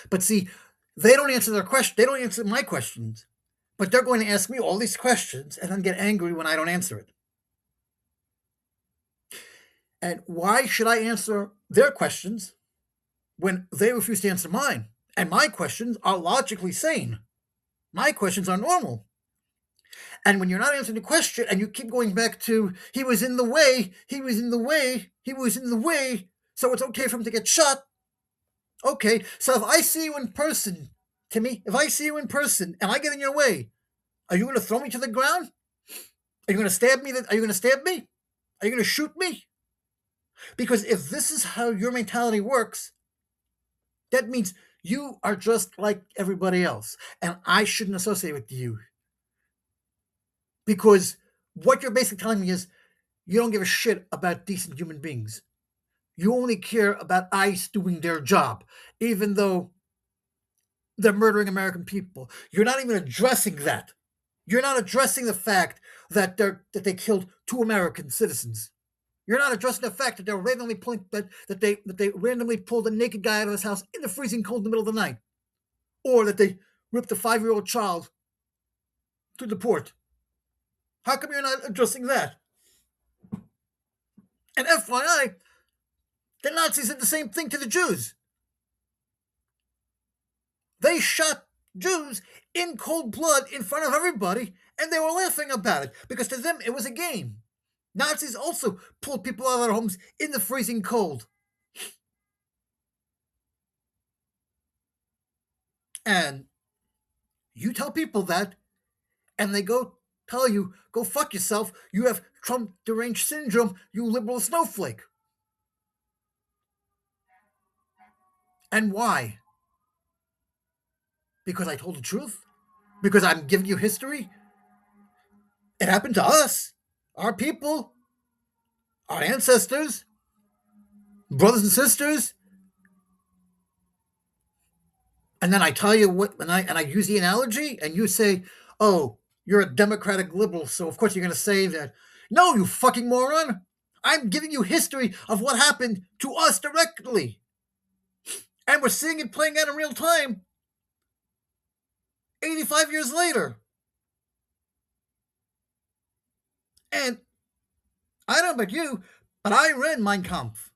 But see, they don't answer their question. They don't answer my questions. But they're going to ask me all these questions and then get angry when I don't answer it. And why should I answer their questions when they refuse to answer mine? And my questions are logically sane. My questions are normal. And when you're not answering the question and you keep going back to, he was in the way, he was in the way, he was in the way, so it's okay for him to get shot. Okay, so if I see you in person, Timmy, if I see you in person and I get in your way, are you going to throw me to the ground? Are you going to stab me? Are you going to stab me? Are you going to shoot me? Because if this is how your mentality works, that means you are just like everybody else. And I shouldn't associate with you. Because what you're basically telling me is you don't give a shit about decent human beings. You only care about ICE doing their job, even though they're murdering American people. You're not even addressing that. You're not addressing the fact that they killed 2 American citizens. You're not addressing the fact that they're randomly pulling that they randomly pulled a naked guy out of his house in the freezing cold in the middle of the night, or that they ripped a 5-year-old child through the port. How come you're not addressing that? And FYI, the Nazis did the same thing to the Jews. They shot Jews in cold blood in front of everybody, and they were laughing about it because to them it was a game. Nazis also pulled people out of their homes in the freezing cold. And you tell people that, and they go tell you, go fuck yourself, you have Trump deranged syndrome, you liberal snowflake. And why? Because I told the truth? Because I'm giving you history? It happened to us, our people, our ancestors, brothers and sisters. And then I tell you what, and I use the analogy, and you say, "Oh, you're a democratic liberal, so of course you're going to say that." No, you fucking moron! I'm giving you history of what happened to us directly, and we're seeing it playing out in real time. 85 years later, and I don't know about you, but I read Mein Kampf,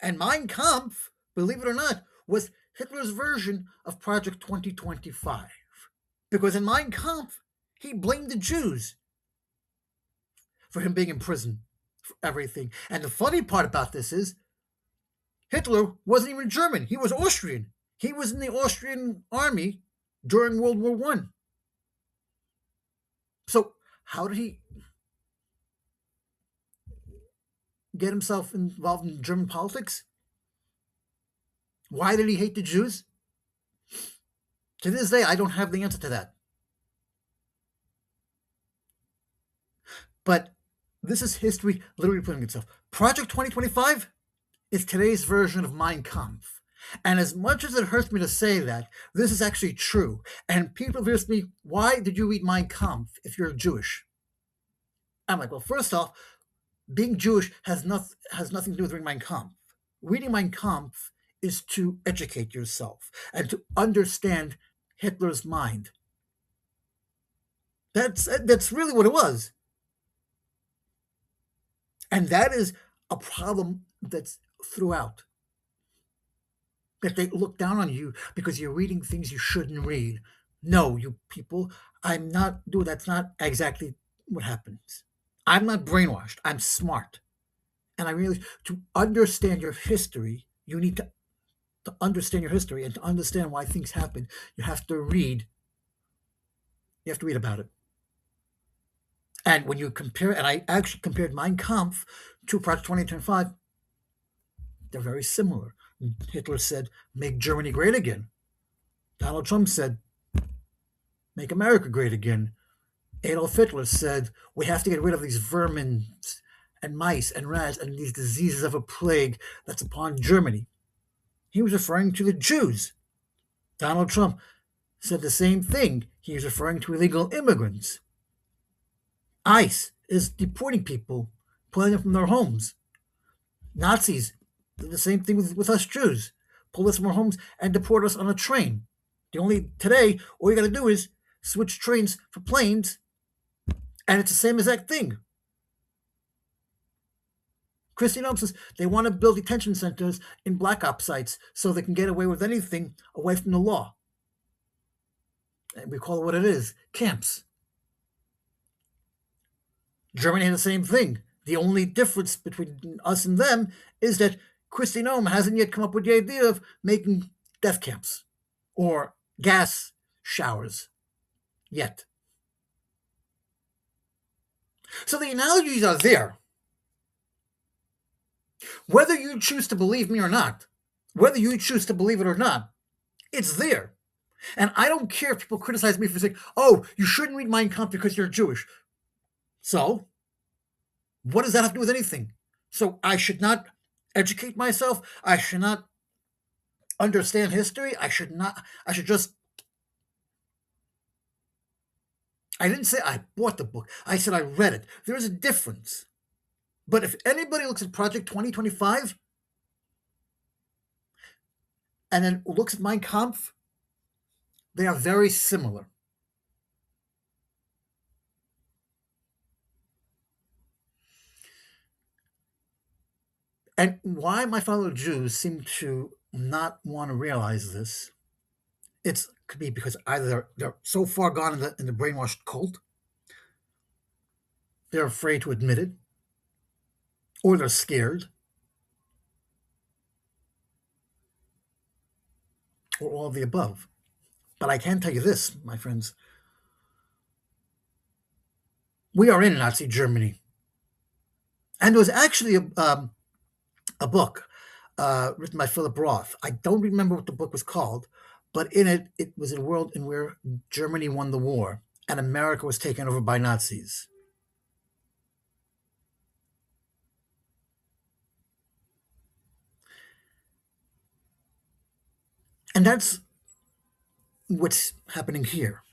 and Mein Kampf, believe it or not, was Hitler's version of Project 2025. Because in Mein Kampf, he blamed the Jews for him being in prison for everything. And the funny part about this is Hitler wasn't even German. He was Austrian. He was in the Austrian army during World War One. So how did he get himself involved in German politics? Why did he hate the Jews? To this day, I don't have the answer to that. But This is history literally repeating itself. Project 2025 is today's version of Mein Kampf. And as much as it hurts me to say that, this is actually true. And people have asked me, why did you read Mein Kampf if you're Jewish? I'm like, well, first off, being Jewish has nothing to do with reading Mein Kampf. Reading Mein Kampf is to educate yourself and to understand Hitler's mind. That's really what it was. And that is a problem that's throughout. That they look down on you because you're reading things you shouldn't read. No, you people, I'm not dude, that's not exactly what happens. I'm not brainwashed. I'm smart. And I realize to understand your history, you need to understand your history and to understand why things happen, you have to read. You have to read about it. And when you compare, and I actually compared Mein Kampf to Project 2025, they're very similar. Hitler said, make Germany great again. Donald Trump said, make America great again. Adolf Hitler said, we have to get rid of these vermin and mice and rats and these diseases of a plague that's upon Germany. He was referring to the Jews. Donald Trump said the same thing. He was referring to illegal immigrants. ICE is deporting people, pulling them from their homes. Nazis did the same thing with us Jews, pull us from our homes and deport us on a train. Today, all you got to do is switch trains for planes, and it's the same exact thing. Christine Holmes says they want to build detention centers in black ops sites so they can get away with anything away from the law. And we call it what it is, camps. Germany had the same thing. The only difference between us and them is that Christine Holmes hasn't yet come up with the idea of making death camps or gas showers yet. So the analogies are there. Whether you choose to believe me or not, whether you choose to believe it or not, it's there. And I don't care if people criticize me for saying, oh, you shouldn't read Mein Kampf because you're Jewish. So, what does that have to do with anything? So I should not educate myself. I should not understand history. I should just. I didn't say I bought the book. I said I read it. There is a difference. But if anybody looks at Project 2025 and then looks at Mein Kampf, they are very similar. And why my fellow Jews seem to not want to realize this, it could be because either they're so far gone in the brainwashed cult, they're afraid to admit it, or they're scared, or all of the above. But I can tell you this, my friends, we are in Nazi Germany. And there was actually a book written by Philip Roth. I don't remember what the book was called, but in it, it was a world in where Germany won the war and America was taken over by Nazis. And that's what's happening here.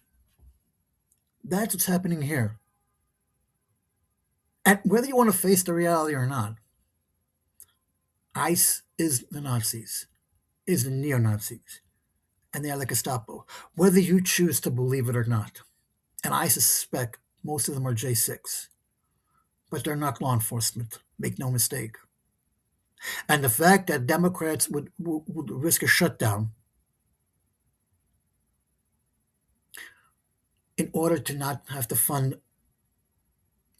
That's what's happening here. And whether you want to face the reality or not, ICE is the Nazis, is the neo Nazis, and they are the Gestapo, whether you choose to believe it or not. And I suspect most of them are J6, but they're not law enforcement, make no mistake. And the fact that Democrats would risk a shutdown in order to not have to fund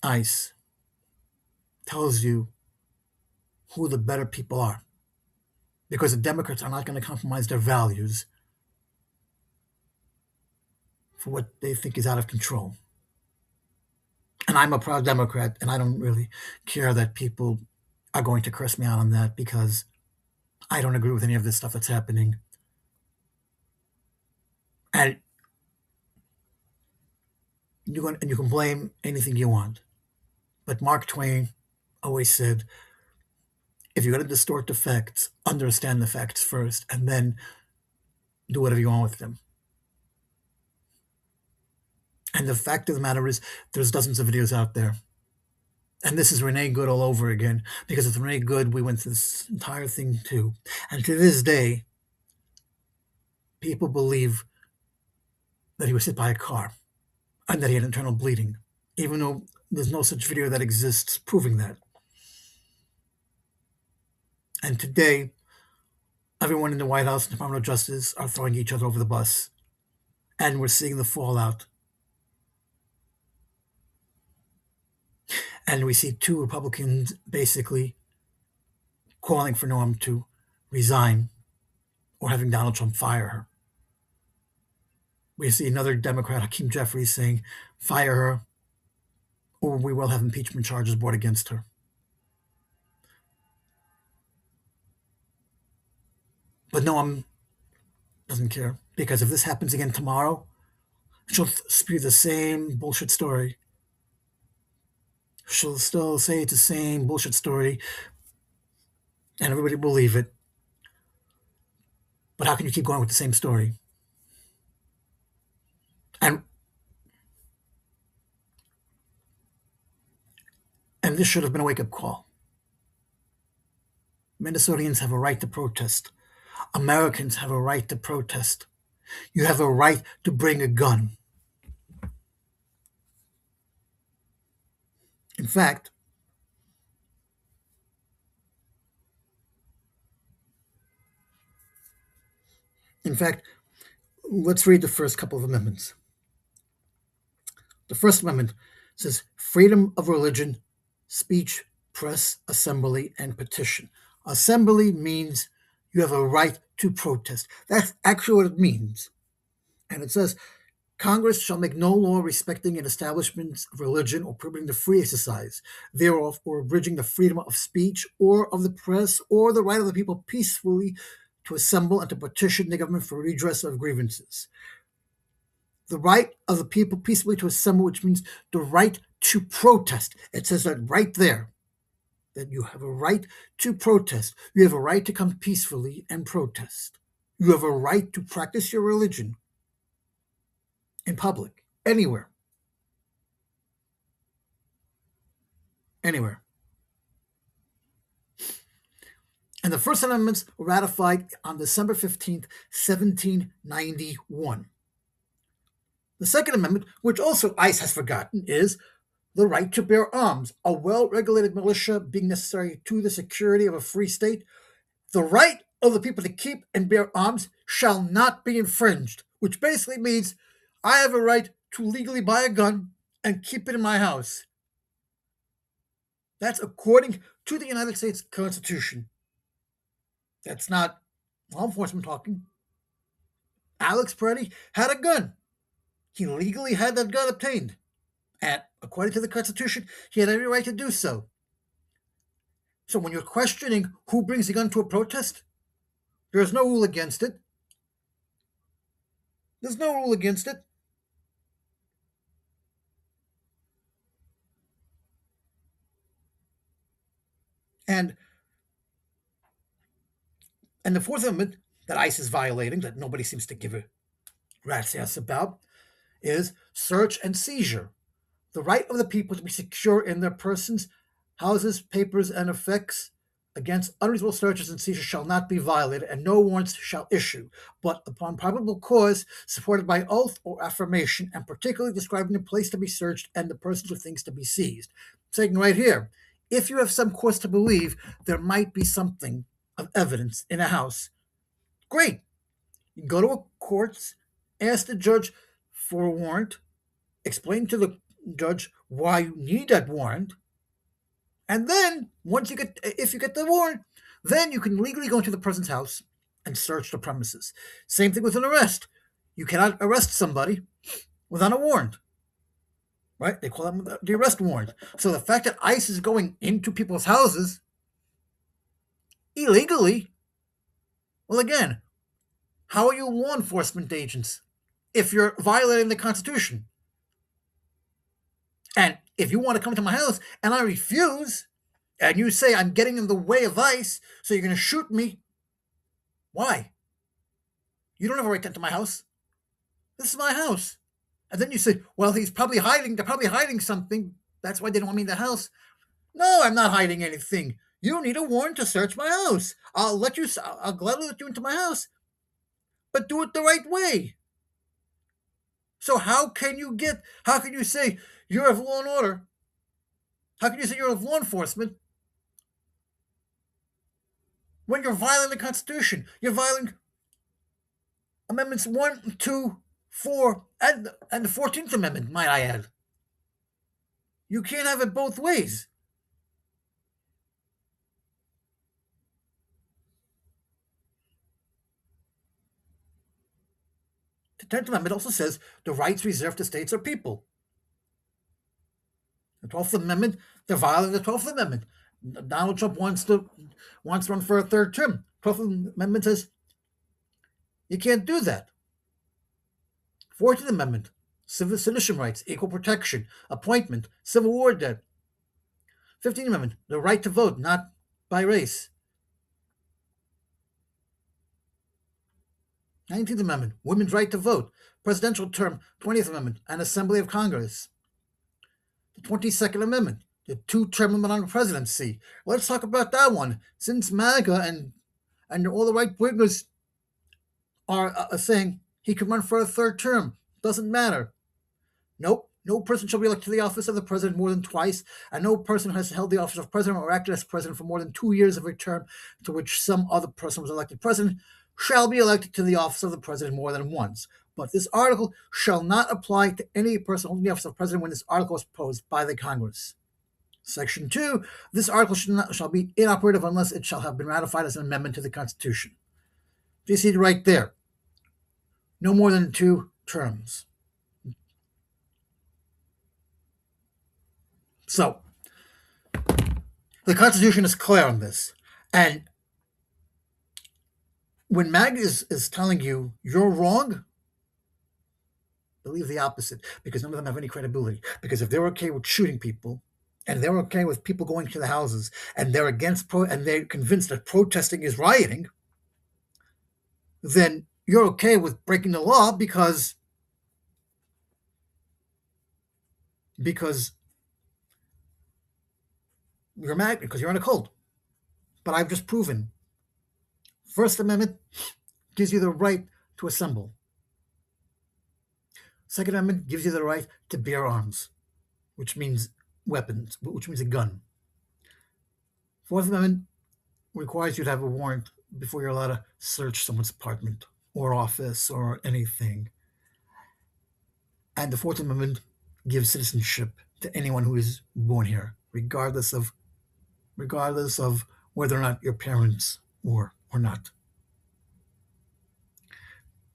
ICE tells you who the better people are. Because the Democrats are not going to compromise their values for what they think is out of control. And I'm a proud Democrat, and I don't really care that people are going to curse me out on that because I don't agree with any of this stuff that's happening. And you can blame anything you want. But Mark Twain always said, if you're going to distort the facts, understand the facts first, and then do whatever you want with them. And the fact of the matter is, there's dozens of videos out there. And this is Renee Good all over again, because with Renee Good, we went through this entire thing too. And to this day, people believe that he was hit by a car and that he had internal bleeding, even though there's no such video that exists proving that. And today, everyone in the White House and Department of Justice are throwing each other over the bus. And we're seeing the fallout. And we see two Republicans basically calling for Norm to resign or having Donald Trump fire her. We see another Democrat, Hakeem Jeffries, saying, fire her, or we will have impeachment charges brought against her. But Noam doesn't care, because if this happens again tomorrow, she'll spew the same bullshit story. She'll still say it's the same bullshit story, and everybody will believe it. But how can you keep going with the same story? And this should have been a wake-up call. Minnesotans have a right to protest. Americans have a right to protest. You have a right to bring a gun. In fact, in fact, let's read the first couple of amendments. The First Amendment says freedom of religion, speech, press, assembly, and petition. Assembly means you have a right to protest. That's actually what it means. And it says Congress shall make no law respecting an establishment of religion or prohibiting the free exercise thereof, or abridging the freedom of speech or of the press, or the right of the people peacefully to assemble and to petition the government for redress of grievances. The right of the people peacefully to assemble, which means the right to protest. It says that right there, that you have a right to protest. You have a right to come peacefully and protest. You have a right to practice your religion in public, anywhere. Anywhere. And the First Amendments were ratified on December 15th, 1791. The Second Amendment, which also ICE has forgotten, is the right to bear arms, a well-regulated militia being necessary to the security of a free state. The right of the people to keep and bear arms shall not be infringed, which basically means I have a right to legally buy a gun and keep it in my house. That's according to the United States Constitution. That's not law enforcement talking. Alex Peretti had a gun. He legally had that gun obtained. And according to the Constitution, he had every right to do so. So when you're questioning who brings a gun to a protest, there's no rule against it. There's no rule against it. And the Fourth Amendment that ICE is violating, that nobody seems to give a rat's ass about, is search and seizure. The right of the people to be secure in their persons, houses, papers, and effects against unreasonable searches and seizures shall not be violated, and no warrants shall issue, but upon probable cause, supported by oath or affirmation, and particularly describing the place to be searched and the persons or things to be seized. Saying right here, if you have some cause to believe there might be something of evidence in a house, great. You go to a court, ask the judge for a warrant, explain to the judge why you need that warrant, and then if you get the warrant, then you can legally go into the person's house and search the premises. Same thing with an arrest. You cannot arrest somebody without a warrant, right? They call that the arrest warrant. So the fact that ICE is going into people's houses illegally, well, again, how are you law enforcement agents if you're violating the Constitution? And If you want to come to my house and I refuse, and you say I'm getting in the way of ICE, so you're going to shoot me, why? You don't have a right to enter my house. This is my house. And then you say, well, they're probably hiding something. That's why they don't want me in the house. No, I'm not hiding anything. You need a warrant to search my house. I'll gladly let you into my house, but do it the right way. So how can you say you're of law and order? How can you say you're of law enforcement when you're violating the Constitution? You're violating Amendments 1, 2, 4, and the 14th Amendment, might I add. You can't have it both ways. The 10th Amendment also says the rights reserved to states or people. The 12th Amendment, they're violating the 12th Amendment. Donald Trump wants to run for a third term. 12th Amendment says you can't do that. 14th Amendment, civil citizen rights, equal protection, appointment, Civil War debt. 15th Amendment, the right to vote, not by race. 19th Amendment, women's right to vote, presidential term, 20th Amendment, and Assembly of Congress. The 22nd Amendment, the two-term limit on the presidency. Let's talk about that one. Since MAGA and all the right wingers are saying he can run for a third term, doesn't matter. Nope. No person shall be elected to the office of the president more than twice, and no person has held the office of president or acted as president for more than 2 years of a term to which some other person was elected president shall be elected to the office of the president more than once. But this article shall not apply to any person holding the office of president when this article is proposed by the Congress. Section 2, this article shall be inoperative unless it shall have been ratified as an amendment to the Constitution. Do you see it right there? No more than 2 terms. So, the Constitution is clear on this. And when MAG is telling you you're wrong, believe the opposite, because none of them have any credibility. Because if they're okay with shooting people, and they're okay with people going to the houses, and they're and they're convinced that protesting is rioting, then you're okay with breaking the law because you're mad, because you're in a cult. But I've just proven First Amendment gives you the right to assemble. Second Amendment gives you the right to bear arms, which means weapons, which means a gun. Fourth Amendment requires you to have a warrant before you're allowed to search someone's apartment or office or anything. And the Fourth Amendment gives citizenship to anyone who is born here, regardless of whether or not your parents were or not.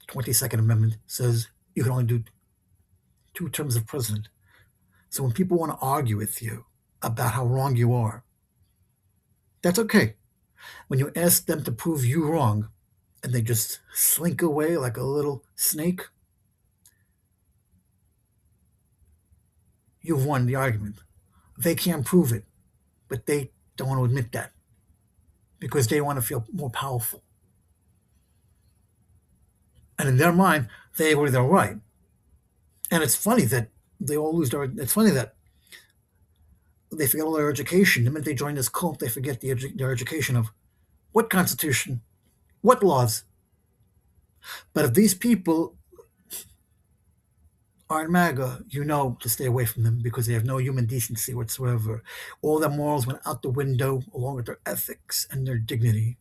The 22nd Amendment says you can only do 2 terms of president. So when people want to argue with you about how wrong you are, that's okay. When you ask them to prove you wrong and they just slink away like a little snake, you've won the argument. They can't prove it, but they don't want to admit that because they want to feel more powerful. And in their mind, they were right. And it's funny that they all lose it's funny that they forget all their education. The minute they join this cult, they forget their education of what constitution, what laws. But if these people are in MAGA, you know to stay away from them because they have no human decency whatsoever. All their morals went out the window along with their ethics and their dignity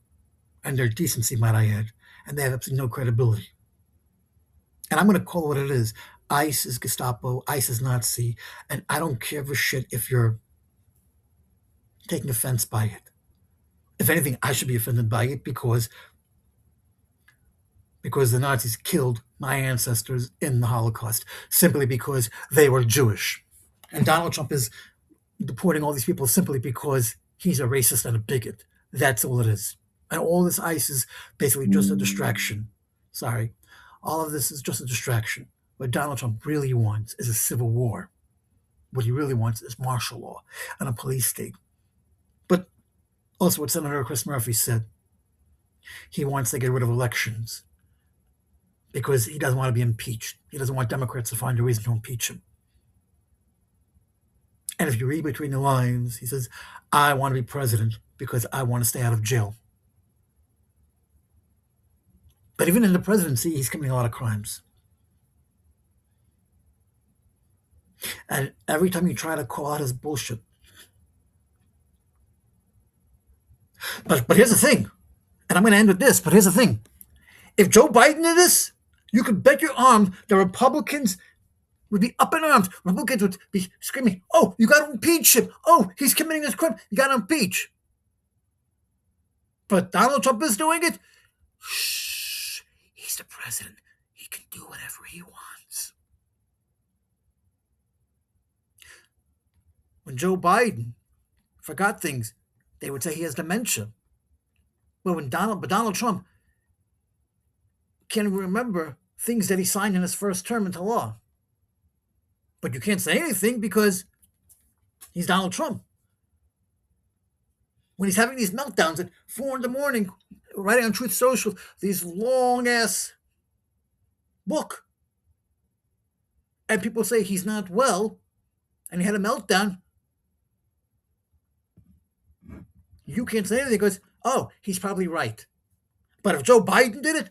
and their decency, might I add. And they have absolutely no credibility. And I'm going to call it what it is. ICE is Gestapo, ICE is Nazi, and I don't care for shit if you're taking offense by it. If anything, I should be offended by it because the Nazis killed my ancestors in the Holocaust simply because they were Jewish. And Donald Trump is deporting all these people simply because he's a racist and a bigot. That's all it is. And all this ICE is basically just a distraction. Sorry. All of this is just a distraction. What Donald Trump really wants is a civil war. What he really wants is martial law and a police state. But also, what Senator Chris Murphy said, he wants to get rid of elections because he doesn't want to be impeached. He doesn't want Democrats to find a reason to impeach him. And if you read between the lines, he says, I want to be president because I want to stay out of jail. But even in the presidency, he's committing a lot of crimes. And every time you try to call out his bullshit. But here's the thing, and I'm going to end with this, but here's the thing. If Joe Biden did this, you could bet your arm the Republicans would be up in arms. Republicans would be screaming, oh, you got to impeach him. Oh, he's committing this crime. You got to impeach. But Donald Trump is doing it. Shh. He's the president. He can do whatever he wants. When Joe Biden forgot things, they would say he has dementia. But Donald Trump can't remember things that he signed in his first term into law. But you can't say anything because he's Donald Trump. When he's having these meltdowns at 4 in the morning, writing on Truth Social, these long-ass book, and people say he's not well, and he had a meltdown, you can't say anything because, oh, he's probably right. But if Joe Biden did it,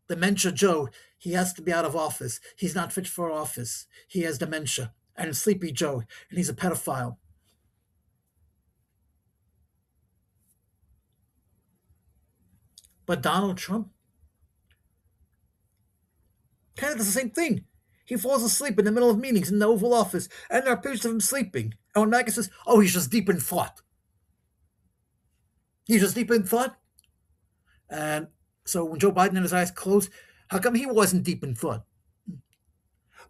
dementia Joe, he has to be out of office. He's not fit for office. He has dementia. And Sleepy Joe, and he's a pedophile. But Donald Trump kind of does the same thing. He falls asleep in the middle of meetings in the Oval Office, and there are pictures of him sleeping. And when Maga says, oh, he's just deep in thought. He's just deep in thought. And so when Joe Biden had his eyes closed, how come he wasn't deep in thought?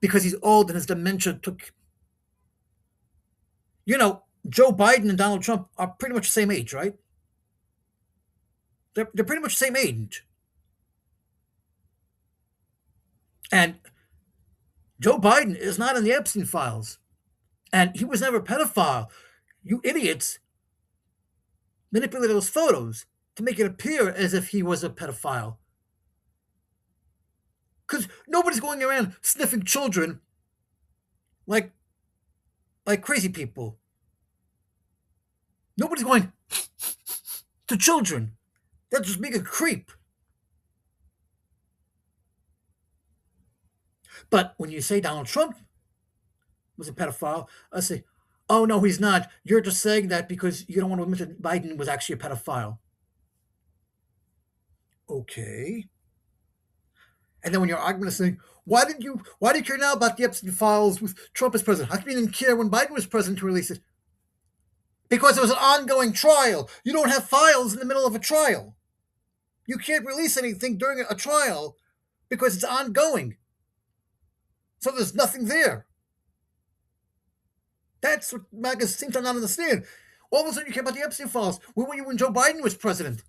Because he's old and his dementia took... Joe Biden and Donald Trump are pretty much the same age, right? They're pretty much the same age. And Joe Biden is not in the Epstein files. And he was never a pedophile. You idiots manipulated those photos to make it appear as if he was a pedophile. Because nobody's going around sniffing children like crazy people. Nobody's going to children. That's just being a creep. But when you say Donald Trump was a pedophile, I say, oh, no, he's not. You're just saying that because you don't want to admit that Biden was actually a pedophile. Okay. And then when your argument is saying, why do you care now about the Epstein files with Trump as president? How come you didn't care when Biden was president to release it? Because it was an ongoing trial. You don't have files in the middle of a trial. You can't release anything during a trial because it's ongoing. So there's nothing there. That's what Maga seems to not understand. All of a sudden you care about the Epstein files. Where were you when Joe Biden was president?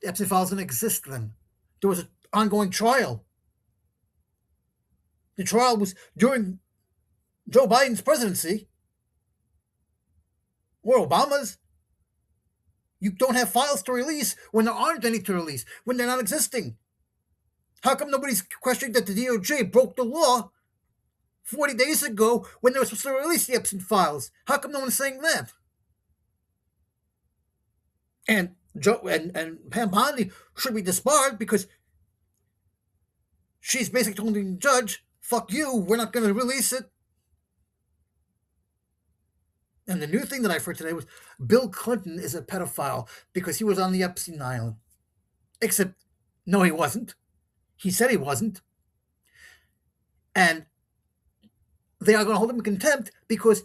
The Epstein files didn't exist then. There was an ongoing trial. The trial was during Joe Biden's presidency or Obama's. You don't have files to release when there aren't any to release, when they're not existing. How come nobody's questioning that the DOJ broke the law 40 days ago when they were supposed to release the Epstein files? How come no one's saying that? And Joe and Pam Bondi should be disbarred because she's basically telling the judge, fuck you, we're not going to release it. And the new thing that I've heard today was Bill Clinton is a pedophile because he was on the Epstein Island. Except, no, he wasn't. He said he wasn't. And they are going to hold him in contempt because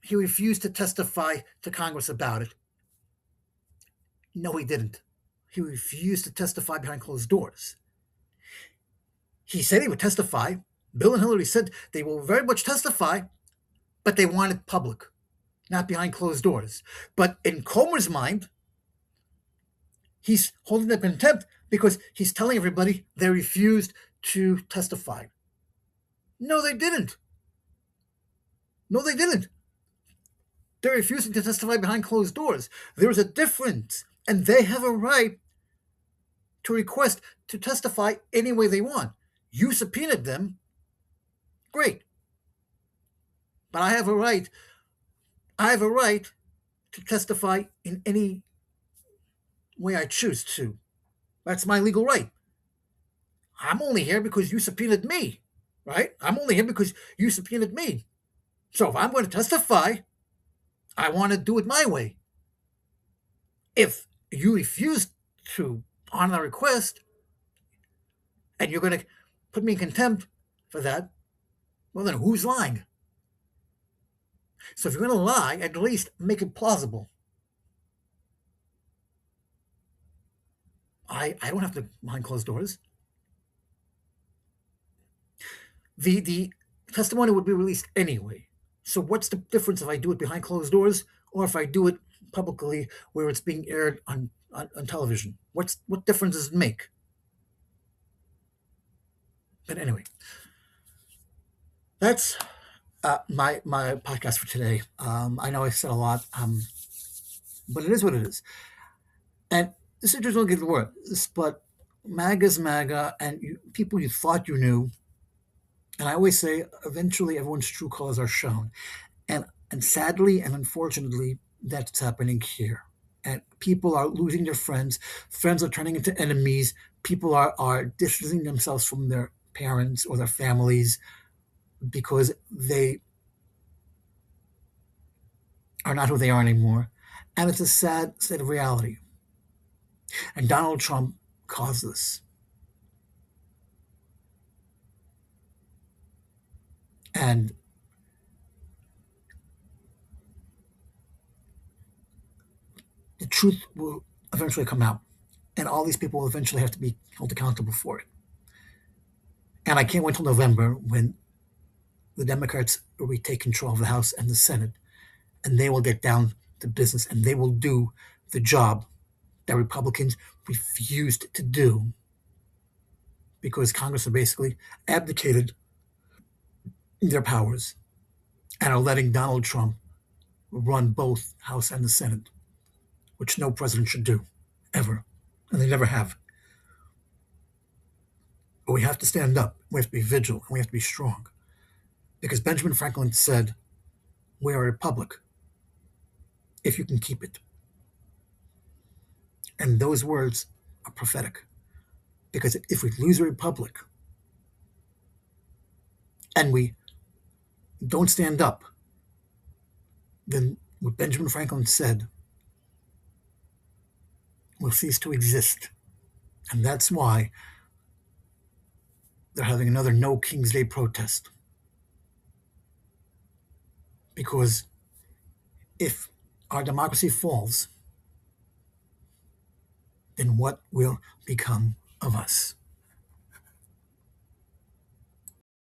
he refused to testify to Congress about it. No, he didn't. He refused to testify behind closed doors. He said he would testify. Bill and Hillary said they will very much testify, but they want it public, not behind closed doors. But in Comer's mind, he's holding them in contempt because he's telling everybody they refused to testify. No, they didn't. No, they didn't. They're refusing to testify behind closed doors. There's a difference. And they have a right to request to testify any way they want. You subpoenaed them. Great. But I have a right to testify in any way I choose to. That's my legal right. I'm only here because you subpoenaed me, right? I'm only here because you subpoenaed me. So if I'm going to testify, I want to do it my way. If you refuse to honor the request and you're going to put me in contempt for that, well, then who's lying? So if you're going to lie, at least make it plausible. I don't have to behind closed doors. The testimony would be released anyway. So what's the difference if I do it behind closed doors or if I do it publicly where it's being aired on television? What difference does it make? But anyway, that's my podcast for today. I know I said a lot, but it is what it is. And this is just don't get the word. But MAGA's MAGA, and people you thought you knew. And I always say, eventually, everyone's true colors are shown, and sadly and unfortunately, that's happening here. And people are losing their friends. Friends are turning into enemies. People are distancing themselves from their parents or their families because they are not who they are anymore. And it's a sad state of reality. And Donald Trump caused this. And the truth will eventually come out. And all these people will eventually have to be held accountable for it. And I can't wait till November when the Democrats will retake control of the House and the Senate, and they will get down to business and they will do the job that Republicans refused to do because Congress have basically abdicated their powers and are letting Donald Trump run both House and the Senate, which no president should do, ever. And they never have. But we have to stand up. We have to be vigilant. And we have to be strong. Because Benjamin Franklin said, "We are a republic if you can keep it." And those words are prophetic. Because if we lose a republic and we don't stand up, then what Benjamin Franklin said will cease to exist. And that's why they're having another No King's Day protest. Because if our democracy falls, then what will become of us?